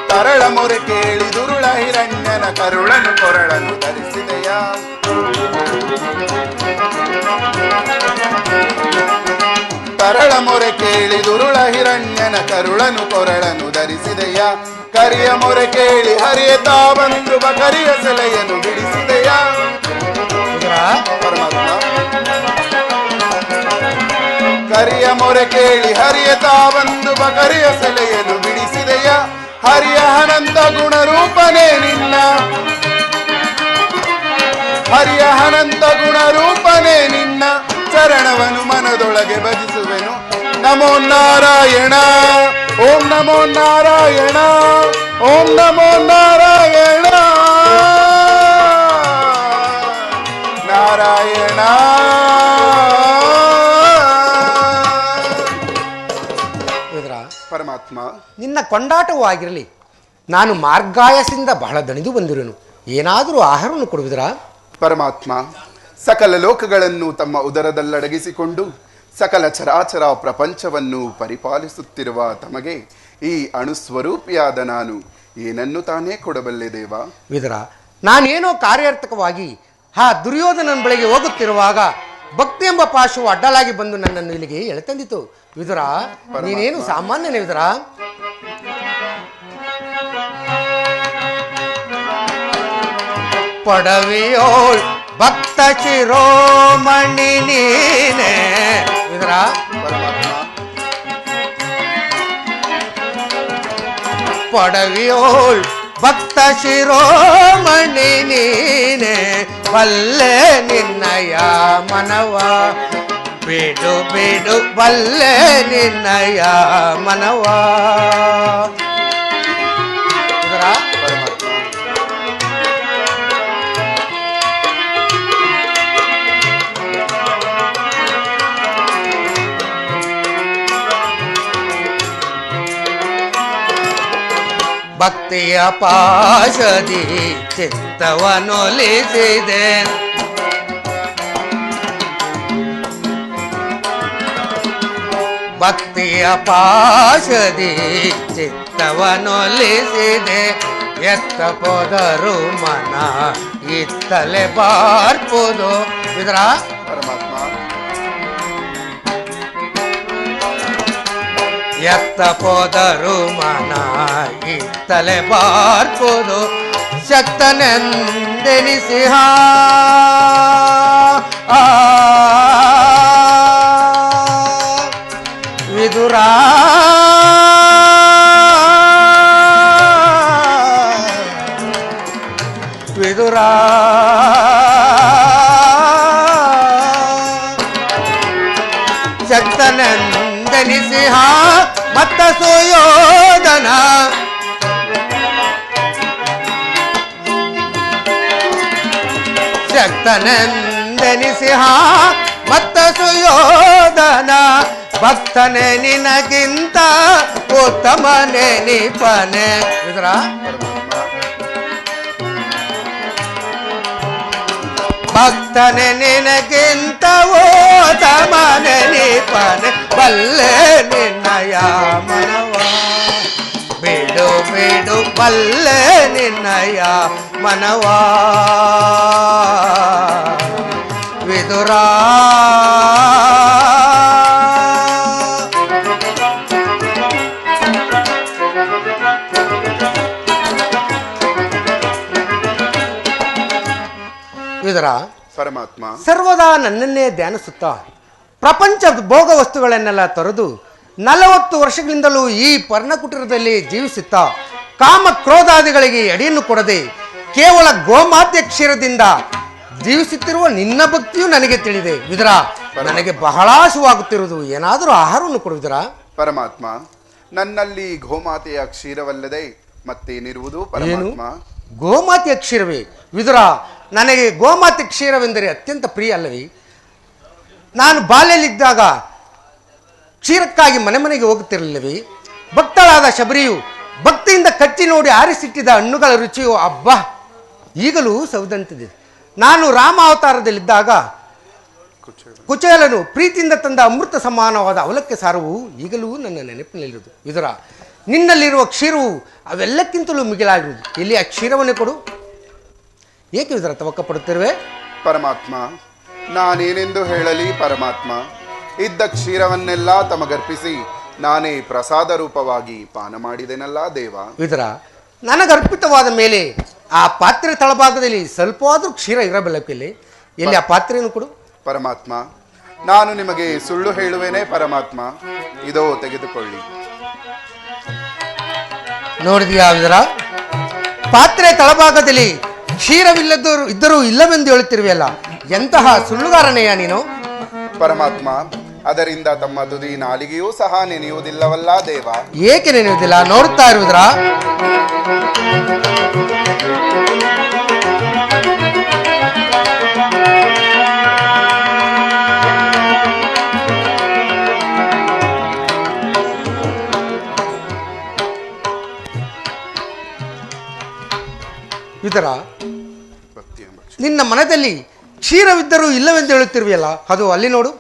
ತರಳ ಮೊರೆ ಕೇಳಿ ದುರುಳ ಹಿರಣ್ಯನ ಕರುಳನು ಕೊರಳನು ಧರಿಸಿದೆಯ. ತರಳ ಮೊರೆ ಕೇಳಿ ದುರುಳ ಹಿರಣ್ಯನ ಕರುಳನು ಕೊರಳನು ಧರಿಸಿದೆಯ. ಕರಿಯ ಮೊರೆ ಕೇಳಿ ಹರಿಯ ತಾವಂದು ಬಕರಿಯ ಸೆಲೆಯನ್ನು ಬಿಡಿಸಿದೆಯ. ಪರಮಾತ್ಮ ಕರಿಯ ಮೊರೆ ಕೇಳಿ ಹರಿಯ ತಾವಂದು ಬಕರಿಯ ಸೆಲೆಯನ್ನು ಬಿಡಿಸಿದೆಯ. ಹರಿಯ ಅನಂತ ಗುಣರೂಪನೇ ನಿನ್ನ ಹರಿಯ ಅನಂತ ಗುಣರೂಪನೇ ನಿನ್ನ ಚರಣವನು ಮನದೊಳಗೆ ಭಜಿಸುವೆನು. ನಮೋ ನಾರಾಯಣ ಓಂ ನಮೋ ನಾರಾಯಣ ಓಂ ನಮೋ ನಾರಾಯಣ ನಾರಾಯಣ. ಪರಮಾತ್ಮ ನಿನ್ನ ಕೊಂಡಾಟವೂ ಆಗಿರಲಿ. ನಾನು ಮಾರ್ಗಾಯಸದಿಂದ ಬಹಳ ದಣಿದು ಬಂದಿರುವೆನು. ಏನಾದರೂ ಆಹಾರವನ್ನು ಕೊಡುವುದರಾ? ಪರಮಾತ್ಮ ಸಕಲ ಲೋಕಗಳನ್ನು ತಮ್ಮ ಉದರದಲ್ಲಡಗಿಸಿಕೊಂಡು ಸಕಲ ಚರಾಚರ ಪ್ರಪಂಚವನ್ನು ಪರಿಪಾಲಿಸುತ್ತಿರುವ ತಮಗೆ ಈ ಅಣುಸ್ವರೂಪಿಯಾದ ನಾನು ಏನನ್ನು ತಾನೇ ಕೊಡಬಲ್ಲೆ ದೇವ? ವಿದುರ, ನಾನೇನೋ ಕಾರ್ಯಾರ್ಥಕವಾಗಿ ಆ ದುರ್ಯೋಧನನ ಬಳಿಗೆ ಹೋಗುತ್ತಿರುವಾಗ ಭಕ್ತಿ ಎಂಬ ಪಾಶವು ಅಡ್ಡಲಾಗಿ ಬಂದು ನನ್ನನ್ನು ಇಲ್ಲಿಗೆ ಎಳೆತಂದಿತು. ವಿದುರ, ನೀನೇನು ಸಾಮಾನ್ಯನೇ ವಿದುರ? ಪಡವಿಯೋಳ್ ಭಕ್ತ ಶಿರೋಮಣಿ ನೀನೆ ವಿದುರ. ಪಡವಿಯೋಳ್ ಭಕ್ತ ಶಿರೋಮಣಿ ನೀನೆ ಬಲ್ಲೆ ನಿನ್ನಯ ಮನವ ಬಿಡು ಬಿಡು ಬಲ್ಲೆ ನಿನ್ನಯ ಮನವ. ಭಕ್ತಿಯ ಪಾಶದಿ ಚಿತ್ತವನೊಲಿಸಿದೆ ಭಕ್ತಿಯ ಪಾಶದಿ ಚಿತ್ತವನೊಲಿಸಿದೆ ಎತ್ತ ಹೋದರು ಮನ ಇತ್ತಲೆ ಬಾರ್ಪುದು. ವಿದುರ, ಎತ್ತ ಹೋದರು ಮನ ಇತ್ತಲೆ ಬಾರ್ಪುದು ಶಕ್ತನೆಂದೆನಿಸಿಹ ವಿದುರ. ವಿದುರ ಶಕ್ತನೆಂದೆನಿಸಿಹ ಮತ್ತ ಸುಯೋಧನ ಶಕ್ತನೆಂದೆನಿಸಿಹ ಮತ್ತ ಸುಯೋಧನ ಭಕ್ತನೆ ನಿನಗಿಂತ ಉತ್ತಮನೆ ನಿಪನೆ. ವಿದುರ, ಭಕ್ತನೆ ನಿನಗಿಂತ ಓತಮನೆ ನಿಪನೆ ಬಲ್ಲೆ ನಿನ್ನಯ ಮನವ ಬಿಡು ಬಿಡು ಬಲ್ಲೆ ನಿನ್ನಯ ಮನವ ವಿದುರ ವಿದುರ ಪರಮಾತ್ಮ ಸರ್ವದಾ ನನ್ನನ್ನೇ ಧ್ಯಾನಿಸುತ್ತಾ ಪ್ರಪಂಚದ ಭೋಗ ವಸ್ತುಗಳನ್ನೆಲ್ಲ ತೊರೆದು 40 ವರ್ಷಗಳಿಂದಲೂ ಈ ಪರ್ಣಕುಟೀರದಲ್ಲಿ ಜೀವಿಸುತ್ತಾ ಕಾಮ ಕ್ರೋಧಾದಿಗಳಿಗೆ ಎಡೆಯನ್ನು ಕೊಡದೆ ಕೇವಲ ಗೋಮಾತೆ ಕ್ಷೀರದಿಂದ ಜೀವಿಸುತ್ತಿರುವ ನಿನ್ನ ಭಕ್ತಿಯು ನನಗೆ ತಿಳಿದೆ ವಿದುರ. ನನಗೆ ಬಹಳ ಆಶುವಾಗುತ್ತಿರುವುದು ಏನಾದರೂ ಆಹಾರವನ್ನು ಕೊಡುವುದರ ಪರಮಾತ್ಮ ನನ್ನಲ್ಲಿ ಗೋಮಾತೆಯ ಕ್ಷೀರವಲ್ಲದೆ ಮತ್ತೇನಿರುವುದು ಪರಮಾತ್ಮ? ಗೋಮಾತೆಯ ಕ್ಷೀರವೇ ವಿದುರ. ನನಗೆ ಗೋಮಾತೆ ಕ್ಷೀರವೆಂದರೆ ಅತ್ಯಂತ ಪ್ರಿಯ ಅಲ್ಲವೇ? ನಾನು ಬಾಲ್ಯಲ್ಲಿದ್ದಾಗ ಕ್ಷೀರಕ್ಕಾಗಿ ಮನೆ ಮನೆಗೆ ಹೋಗುತ್ತಿರಲಿಲ್ಲವೇ? ಭಕ್ತಳಾದ ಶಬರಿಯು ಭಕ್ತಿಯಿಂದ ಕಚ್ಚಿ ನೋಡಿ ಆರಿಸಿಟ್ಟಿದ್ದ ಹಣ್ಣುಗಳ ರುಚಿಯು ಅಬ್ಬಾ ಈಗಲೂ ಸೌದಂತಿದೆ. ನಾನು ರಾಮ ಅವತಾರದಲ್ಲಿದ್ದಾಗ ಕುಚೇಲನು ಪ್ರೀತಿಯಿಂದ ತಂದ ಅಮೃತ ಸಮಾನವಾದ ಅವಲಕ್ಕಿ ಸಾರವು ಈಗಲೂ ನನ್ನ ನೆನಪಿನಲ್ಲಿರುವುದು ವಿದುರ. ನಿನ್ನಲ್ಲಿರುವ ಕ್ಷೀರವು ಅವೆಲ್ಲಕ್ಕಿಂತಲೂ ಮಿಗಿಲಾಗಿರುವುದು. ಇಲ್ಲಿ ಆ ಕ್ಷೀರವನ್ನೇ ಕೊಡು. ಏಕೆ ವಿದುರ ತವಕ ಪಡುತ್ತಿರುವೆ? ಪರಮಾತ್ಮ ನಾನೇನೆಂದು ಹೇಳಲಿ ಪರಮಾತ್ಮ? ಇದ್ದ ಕ್ಷೀರವನ್ನೆಲ್ಲ ತಮಗರ್ಪಿಸಿ ನಾನೇ ಪ್ರಸಾದ ರೂಪವಾಗಿ ಪಾನ ಮಾಡಿದೆನಲ್ಲ ದೇವ. ವಿದುರ ನನಗರ್ಪಿತವಾದ ಮೇಲೆ ಆ ಪಾತ್ರೆ ತಳಭಾಗದಲ್ಲಿ ಸ್ವಲ್ಪವಾದರೂ ಕ್ಷೀರ ಇರಬಲ್ಲಕ್ಕಿಲ್ಲಿ. ಎಲ್ಲಿ ಆ ಪಾತ್ರೆಯನ್ನು ಕೊಡು. ಪರಮಾತ್ಮ ನಾನು ನಿಮಗೆ ಸುಳ್ಳು ಹೇಳುವೇನೆ ಪರಮಾತ್ಮ, ಇದೋ ತೆಗೆದುಕೊಳ್ಳಿ. ನೋಡಿದೆಯಾ ವಿದುರ, ಪಾತ್ರೆ ತಳಭಾಗದಲ್ಲಿ ಕ್ಷೀರವಿಲ್ಲದರೂ ಇಲ್ಲವೆಂದು ಹೇಳುತ್ತಿರುವೆಯಲ್ಲ, ಎಂತಹ ಸುಳ್ಳುಗಾರನೆಯ ನೀನು? ಪರಮಾತ್ಮ ಅದರಿಂದ ತಮ್ಮ ತುದಿ ನಾಲಿಗೆಯೂ ಸಹ ನೆನೆಯುವುದಿಲ್ಲವಲ್ಲ ದೇವ. ಏಕೆ ನೆನೆಯುವುದಿಲ್ಲ? ನೋಡುತ್ತಾ ಇರುವುದರ ವಿದುರ, ನಿನ್ನ ಮನದಲ್ಲಿ ಕ್ಷೀರವಿದ್ದರೂ ಇಲ್ಲವೆಂದು ಹೇಳುತ್ತಿರುವೆಯಲ್ಲ, ಅದು ಅಲ್ಲಿ ನೋಡು.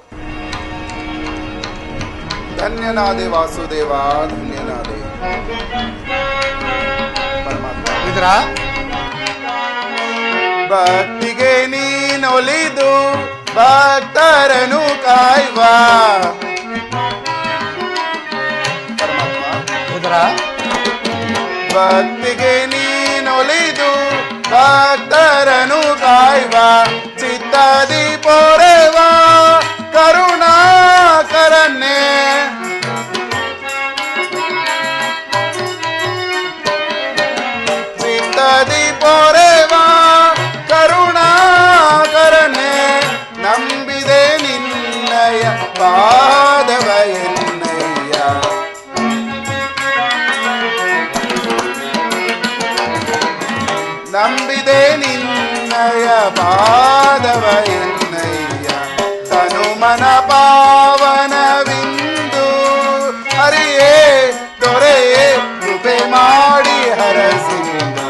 ಧನ್ಯನಾದೆ ವಾಸುದೇವ, ಧನ್ಯನಾದೆ. ಪರಮಾತ್ಮ ವಿದುರ, ಭಕ್ತಿಗೆ ನೀನೊಲಿದು ಭಕ್ತರನು ಕಾಯ್ವ. ಪರಮಾತ್ಮ ವಿದುರ, ಭಕ್ತಿಗೆ ನೀನೊಲಿದು ಭಕ್ತರನು ಕಾಯ್ವ. ಚಿತ್ತದಿ ಪೊರೆವ ಕರುಣಾಕರನ್ನೇ ಚಿತ್ತದಿ ಪೊರೆವ ಕರುಣಾಕರನ್ನೇ ನಂಬಿದೆ ನಿನ್ನಯ ಪಾದವ ಎನ್ನಯ್ಯ. ನಂಬಿದೆ ನಿನ್ನಯ ಪಾದವ ಎನ್ನಯ್ಯ. ತನು ಮನ ಪಾವನವಿಂದು ಹರಿಯೇ ದೊರೆಯೇ ಕೃಪೆ ಮಾಡಿ ಹರಸಿಂದು.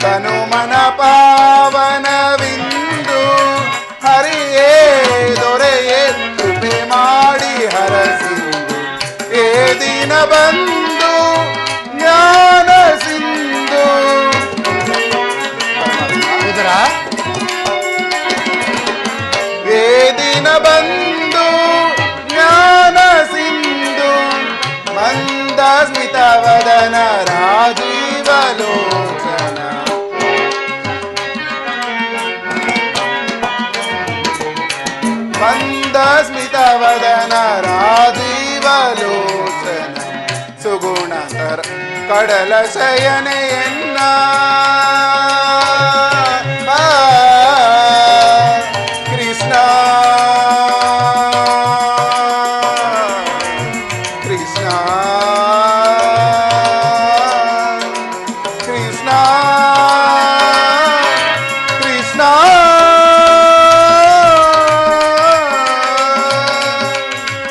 ತನು ಮನ ಪಾವನವಿಂದು ಹರಿಯೇ ದೊರೆಯೇ ಕೃಪೆ ಮಾಡಿ ಹರಸಿಂದು. ಏ ದಿನ ಬಂದು ಜ್ಞಾನ ಸಿಂಧು. ವಿದುರ, ಏ ದಿನ ಬಂದು ಜ್ಞಾನ ಸಿಂಧು. ಮಂದ ಸ್ಮಿತ ವದನ ರಾಜೀವ ಲೋಚನ. ಮಂದ ಸ್ಮಿತ ವದನ ರಾಜೀವ ಲೋಚನ. ಸುಗುಣತರ ಕಡಲ ಶಯನೆಯನ್ನ ಕೃಷ್ಣ ಕೃಷ್ಣ ಕೃಷ್ಣ ಕೃಷ್ಣ.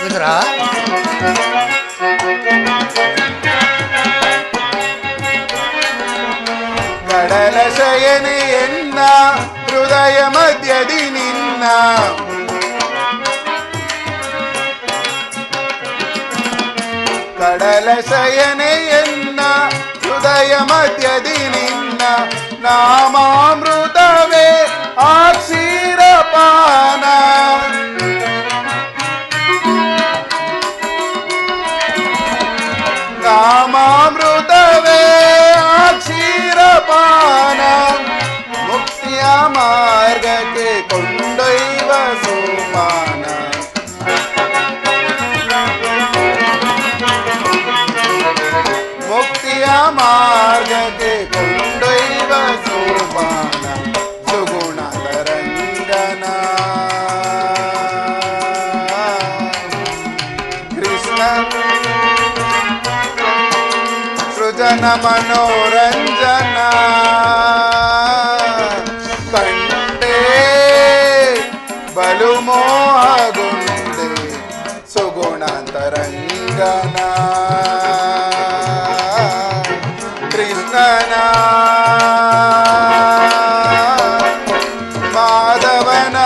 ವಿದುರ, ಶಯನೆ ಎನ್ನ ಹೃದಯ ಮಧ್ಯದಿ ನಿನ್ನ ಕಡಲ ಶಯನೆ ಎನ್ನ ಹೃದಯ ಮಧ್ಯದಿ ನಿನ್ನ ನಾಮಾಮೃತವೇ ಆ ಕ್ಷೀರಪಾನ ನಾಮಾಮೃತವೇ ಆ ಕ್ಷೀರಪಾನ ಮುಕ್ತಿಯ ಮಾರ್ಗಕ್ಕೆ ಕೊಂಡೊಯ್ವ ಸೋಪಾನ ಮುಕ್ತಿಯ ಮಾರ್ಗಕ್ಕೆ ಕೊಂಡೊಯ್ವ ಸೋಪಾನ ಸುಗುಣ ತರಂಗನ ಕೃಷ್ಣ ಸೃಜನ ಮನೋರಂಜನ ಕಂಡೇ ಬಲು ಮೋಹಗುಂಡೆ ಸುಗುಣ ತರಂಗನ ಕೃಷ್ಣನ ಮಾಧವನ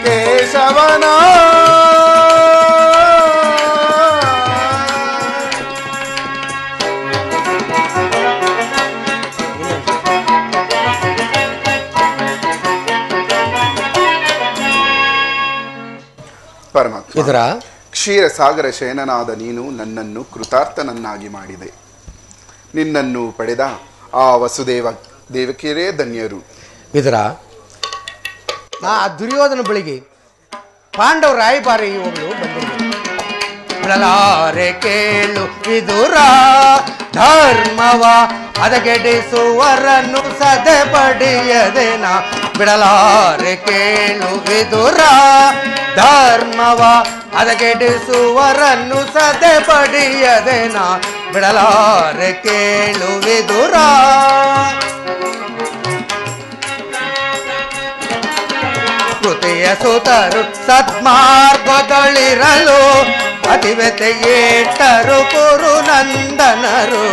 ಕೇಶವನ ಪರಮಾತ್ಮ ಇದರ ಕ್ಷೀರಸಾಗರ ಶಯನನಾದ ನೀನು ನನ್ನನ್ನು ಕೃತಾರ್ಥನನ್ನಾಗಿ ಮಾಡಿದೆ. ನಿನ್ನನ್ನು ಪಡೆದ ಆ ವಸುದೇವ ದೇವಕಿಯರೇ ಧನ್ಯರು. ಇದರ ಆ ದುರ್ಯೋಧನ ಬಳಿಗೆ ಪಾಂಡವ ರಾಯಭಾರಿ ಒಬ್ಬಳು ಬಂದಿದ್ದರು. ಬಿಡಲಾರೆ ಕೇಳು ವಿದುರ ಧರ್ಮವ ಹದಗೆಡಿಸುವರನ್ನು ಸದೆ ಪಡೆಯದೇನ. ಬಿಡಲಾರೆ ಕೇಳು ವಿದುರ ಧರ್ಮವ ಹದಗೆಡಿಸುವರನ್ನು ಸದೆ ಪಡೆಯದೇನ. ಬಿಡಲಾರೆ ಕೇಳು ವಿದುರ ಕೃತಿಯ ಸುತರು ಸದ್ಮಾರ್ಗದಳಿರಲು ಅತಿವೆತೆಯೇಟರು ಕುರು ನಂದನರು.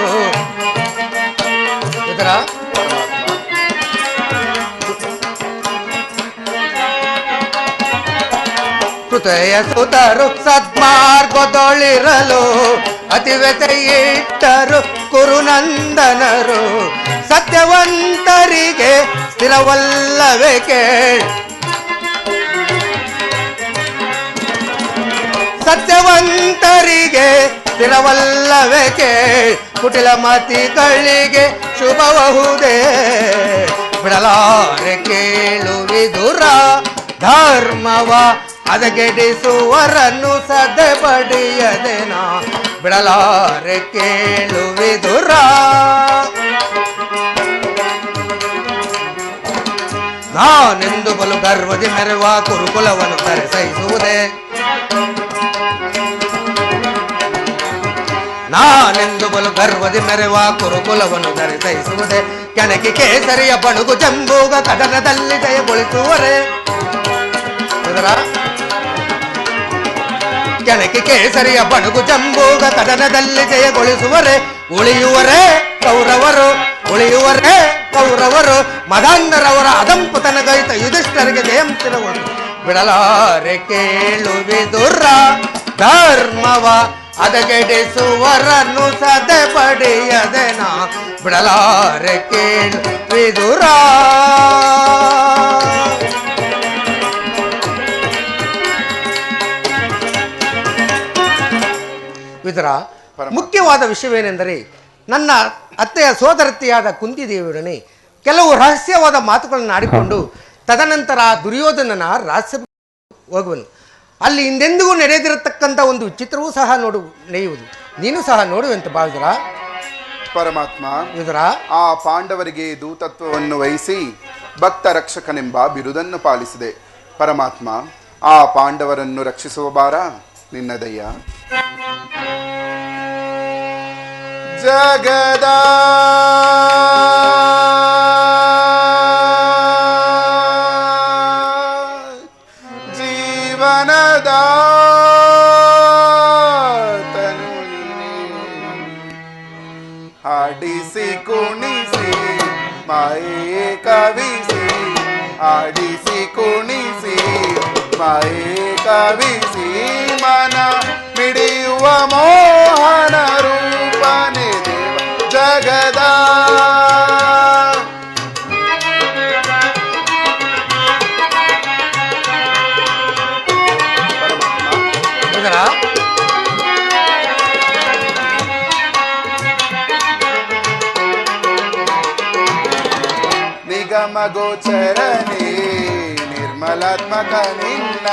ಇದರ ಕೃತಿಯ ಸುತರು ಸದ್ಮಾರ್ಗದಳಿರಲು ಅತಿವೆತೆಯೇಟರು ಕುರು ನಂದನರು. ಸತ್ಯವಂತರಿಗೆ ಸ್ಥಿರವಲ್ಲವೇ ಕೇಳ್ ಸತ್ಯವಂತರಿಗೆ ಸ್ಥಿರವಲ್ಲವೇ ಕೇಳ್ ಕುಟಿಲ ಮತಿಗಳಿಗೆ ಶುಭಬಹುದೇ. ಬಿಡಲಾರೆ ಕೇಳು ವಿದುರ ಧರ್ಮವ ಹದಗೆಡಿಸುವರನ್ನು ಸದೆ ಪಡೆಯದೇನ. ಬಿಡಲಾರೆ ಕೇಳು ವಿದುರ ನಾನೆಂದು ಬಲು ಗರ್ವದಿ ಮೆರೆವ ಕುರುಕುಲವನ್ನು ಸರಿಸೈಸುವುದೇ. ನಾನೆಂದು ಬಲು ಗರ್ವದಿ ಮೆರೆವ ಕುರುಕುಲವನ್ನು ಧರಿಸೈಸುವುದೇ. ಕೆಣಕಿ ಕೇಸರಿಯ ಬಣುಗು ಜಂಬೂಗ ಕದನದಲ್ಲಿ ಜಯಗೊಳಿಸುವರೇ. ಕೆಣಕಿ ಕೇಸರಿಯ ಬಣುಗು ಜಂಬೂಗ ಕದನದಲ್ಲಿ ಜಯಗೊಳಿಸುವರೇ. ಉಳಿಯುವರೇ ಕೌರವರು ಉಳಿಯುವರೇ ಕೌರವರು. ಮದಾಂಧರವರ ಅದಂಪುತನ ಗೈತ ಯುಧಿಷ್ಠರಿಗೆ ಜಯಂತಿರವರು. ಬಿಡಲಾರೆ ಕೇಳು ವಿದುರ ಧರ್ಮವ ಹದಗೆಡಿಸುವರನ್ನು ಸದೆ ಪಡೆಯದೇನ. ಬಿಡಲಾರೆ ಕೇಳು ವಿದುರ ವಿದುರ ಮುಖ್ಯವಾದ ವಿಷಯವೇನೆಂದರೆ ನನ್ನ ಅತ್ತೆಯ ಸೋದರತಿಯಾದ ಕುಂತಿದೇವಿಯೊಡನೆ ಕೆಲವು ರಹಸ್ಯವಾದ ಮಾತುಗಳನ್ನು ಆಡಿಕೊಂಡು ತದನಂತರ ದುರ್ಯೋಧನನ ರಹಸ್ಯ ಹೋಗುವನು. ಅಲ್ಲಿ ಹಿಂದೆಂದಿಗೂ ನಡೆದಿರತಕ್ಕಂಥ ಒಂದು ಚಿತ್ರವೂ ಸಹ ನಡೆಯುವುದು. ನೀನು ಸಹ ನೋಡುವಂತ ಭಾವಿದರ ಪರಮಾತ್ಮ ಇದರ ಆ ಪಾಂಡವರಿಗೆ ದೂತತ್ವವನ್ನು ವಹಿಸಿ ಭಕ್ತ ರಕ್ಷಕನೆಂಬ ಬಿರುದನ್ನು ಪಾಲಿಸಿದೆ. ಪರಮಾತ್ಮ ಆ ಪಾಂಡವರನ್ನು ರಕ್ಷಿಸುವ ಭಾರ ನಿನ್ನದಯ್ಯ. ಜಗದ ಜೀವನದ ತನು ನೀನೆ ಹಾಡಿ ಆಡಿಸಿ ಕುಣಿಸಿ ಮಾಯೇ ಕವಿಸಿ ಆಡಿಸಿ ಕುಣಿಸಿ ಮಾಯೇ ಕವಿಸಿ ಮನ ಮಿಡಿಯುವ ಮೋಹನ ರೂಪನೆ ದೇವ ಜಗದ ನಿಗಮ ಗೋಚರನೇ ನಿರ್ಮಲಾತ್ಮಕ ನಿನ್ನ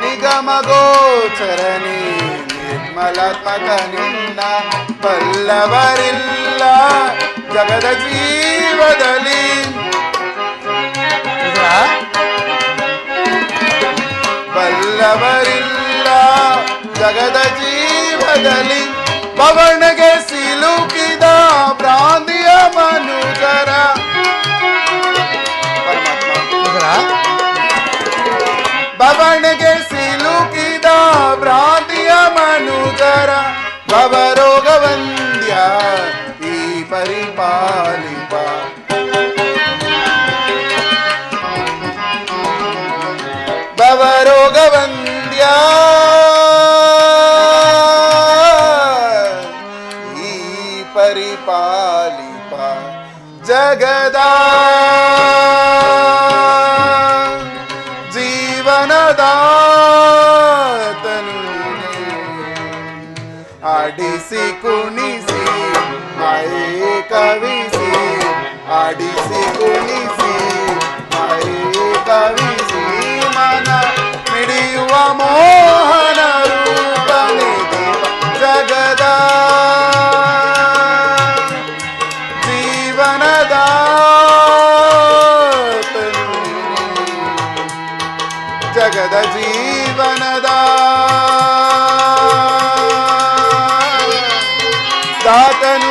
ನಿಗಮ ಗೋಚರನೇ ನಿರ್ಮಲಾತ್ಮಕ ನಿನ್ನ ಬಲ್ಲವರಿಲ್ಲ ಜಗದ ಜೀವದಲ್ಲಿ ಬಲ್ಲವರಿಲ್ಲ ಜಗದ ಜೀವದಲ್ಲಿ ಪವನಗೆ ಸಿಲುಕಿದ ಭ್ರಾಂತಿಯ ಮನುಜರ ಪವನಗೆ ಸಿಲುಕಿದ ಭ್ರಾಂತಿಯ ಮನುಜರ ಭವರೋಗ ವಂದ್ಯ ಈ ಪರಿಪಾಲಿಪ ಭವರೋಗ ವಂದ್ಯ ಪರಿಪಾಲಿಪ ಜಗದ ಜೀವನದಾತನು ಆಡಿಸಿ ಕುಣಿಸಿ ಮಾಯೇ ಕವಿಸಿ ಆಡಿಸಿ ಕುಣಿಸಿ ಮಾಯೇ ಕವಿಸಿ ಮನ ಮಿಡಿಯುವ ಮೋಹನ ರೂಪನೆ ದೇವ ಜಗದ ಜಗದ ಜೀವನದ ದಾತನು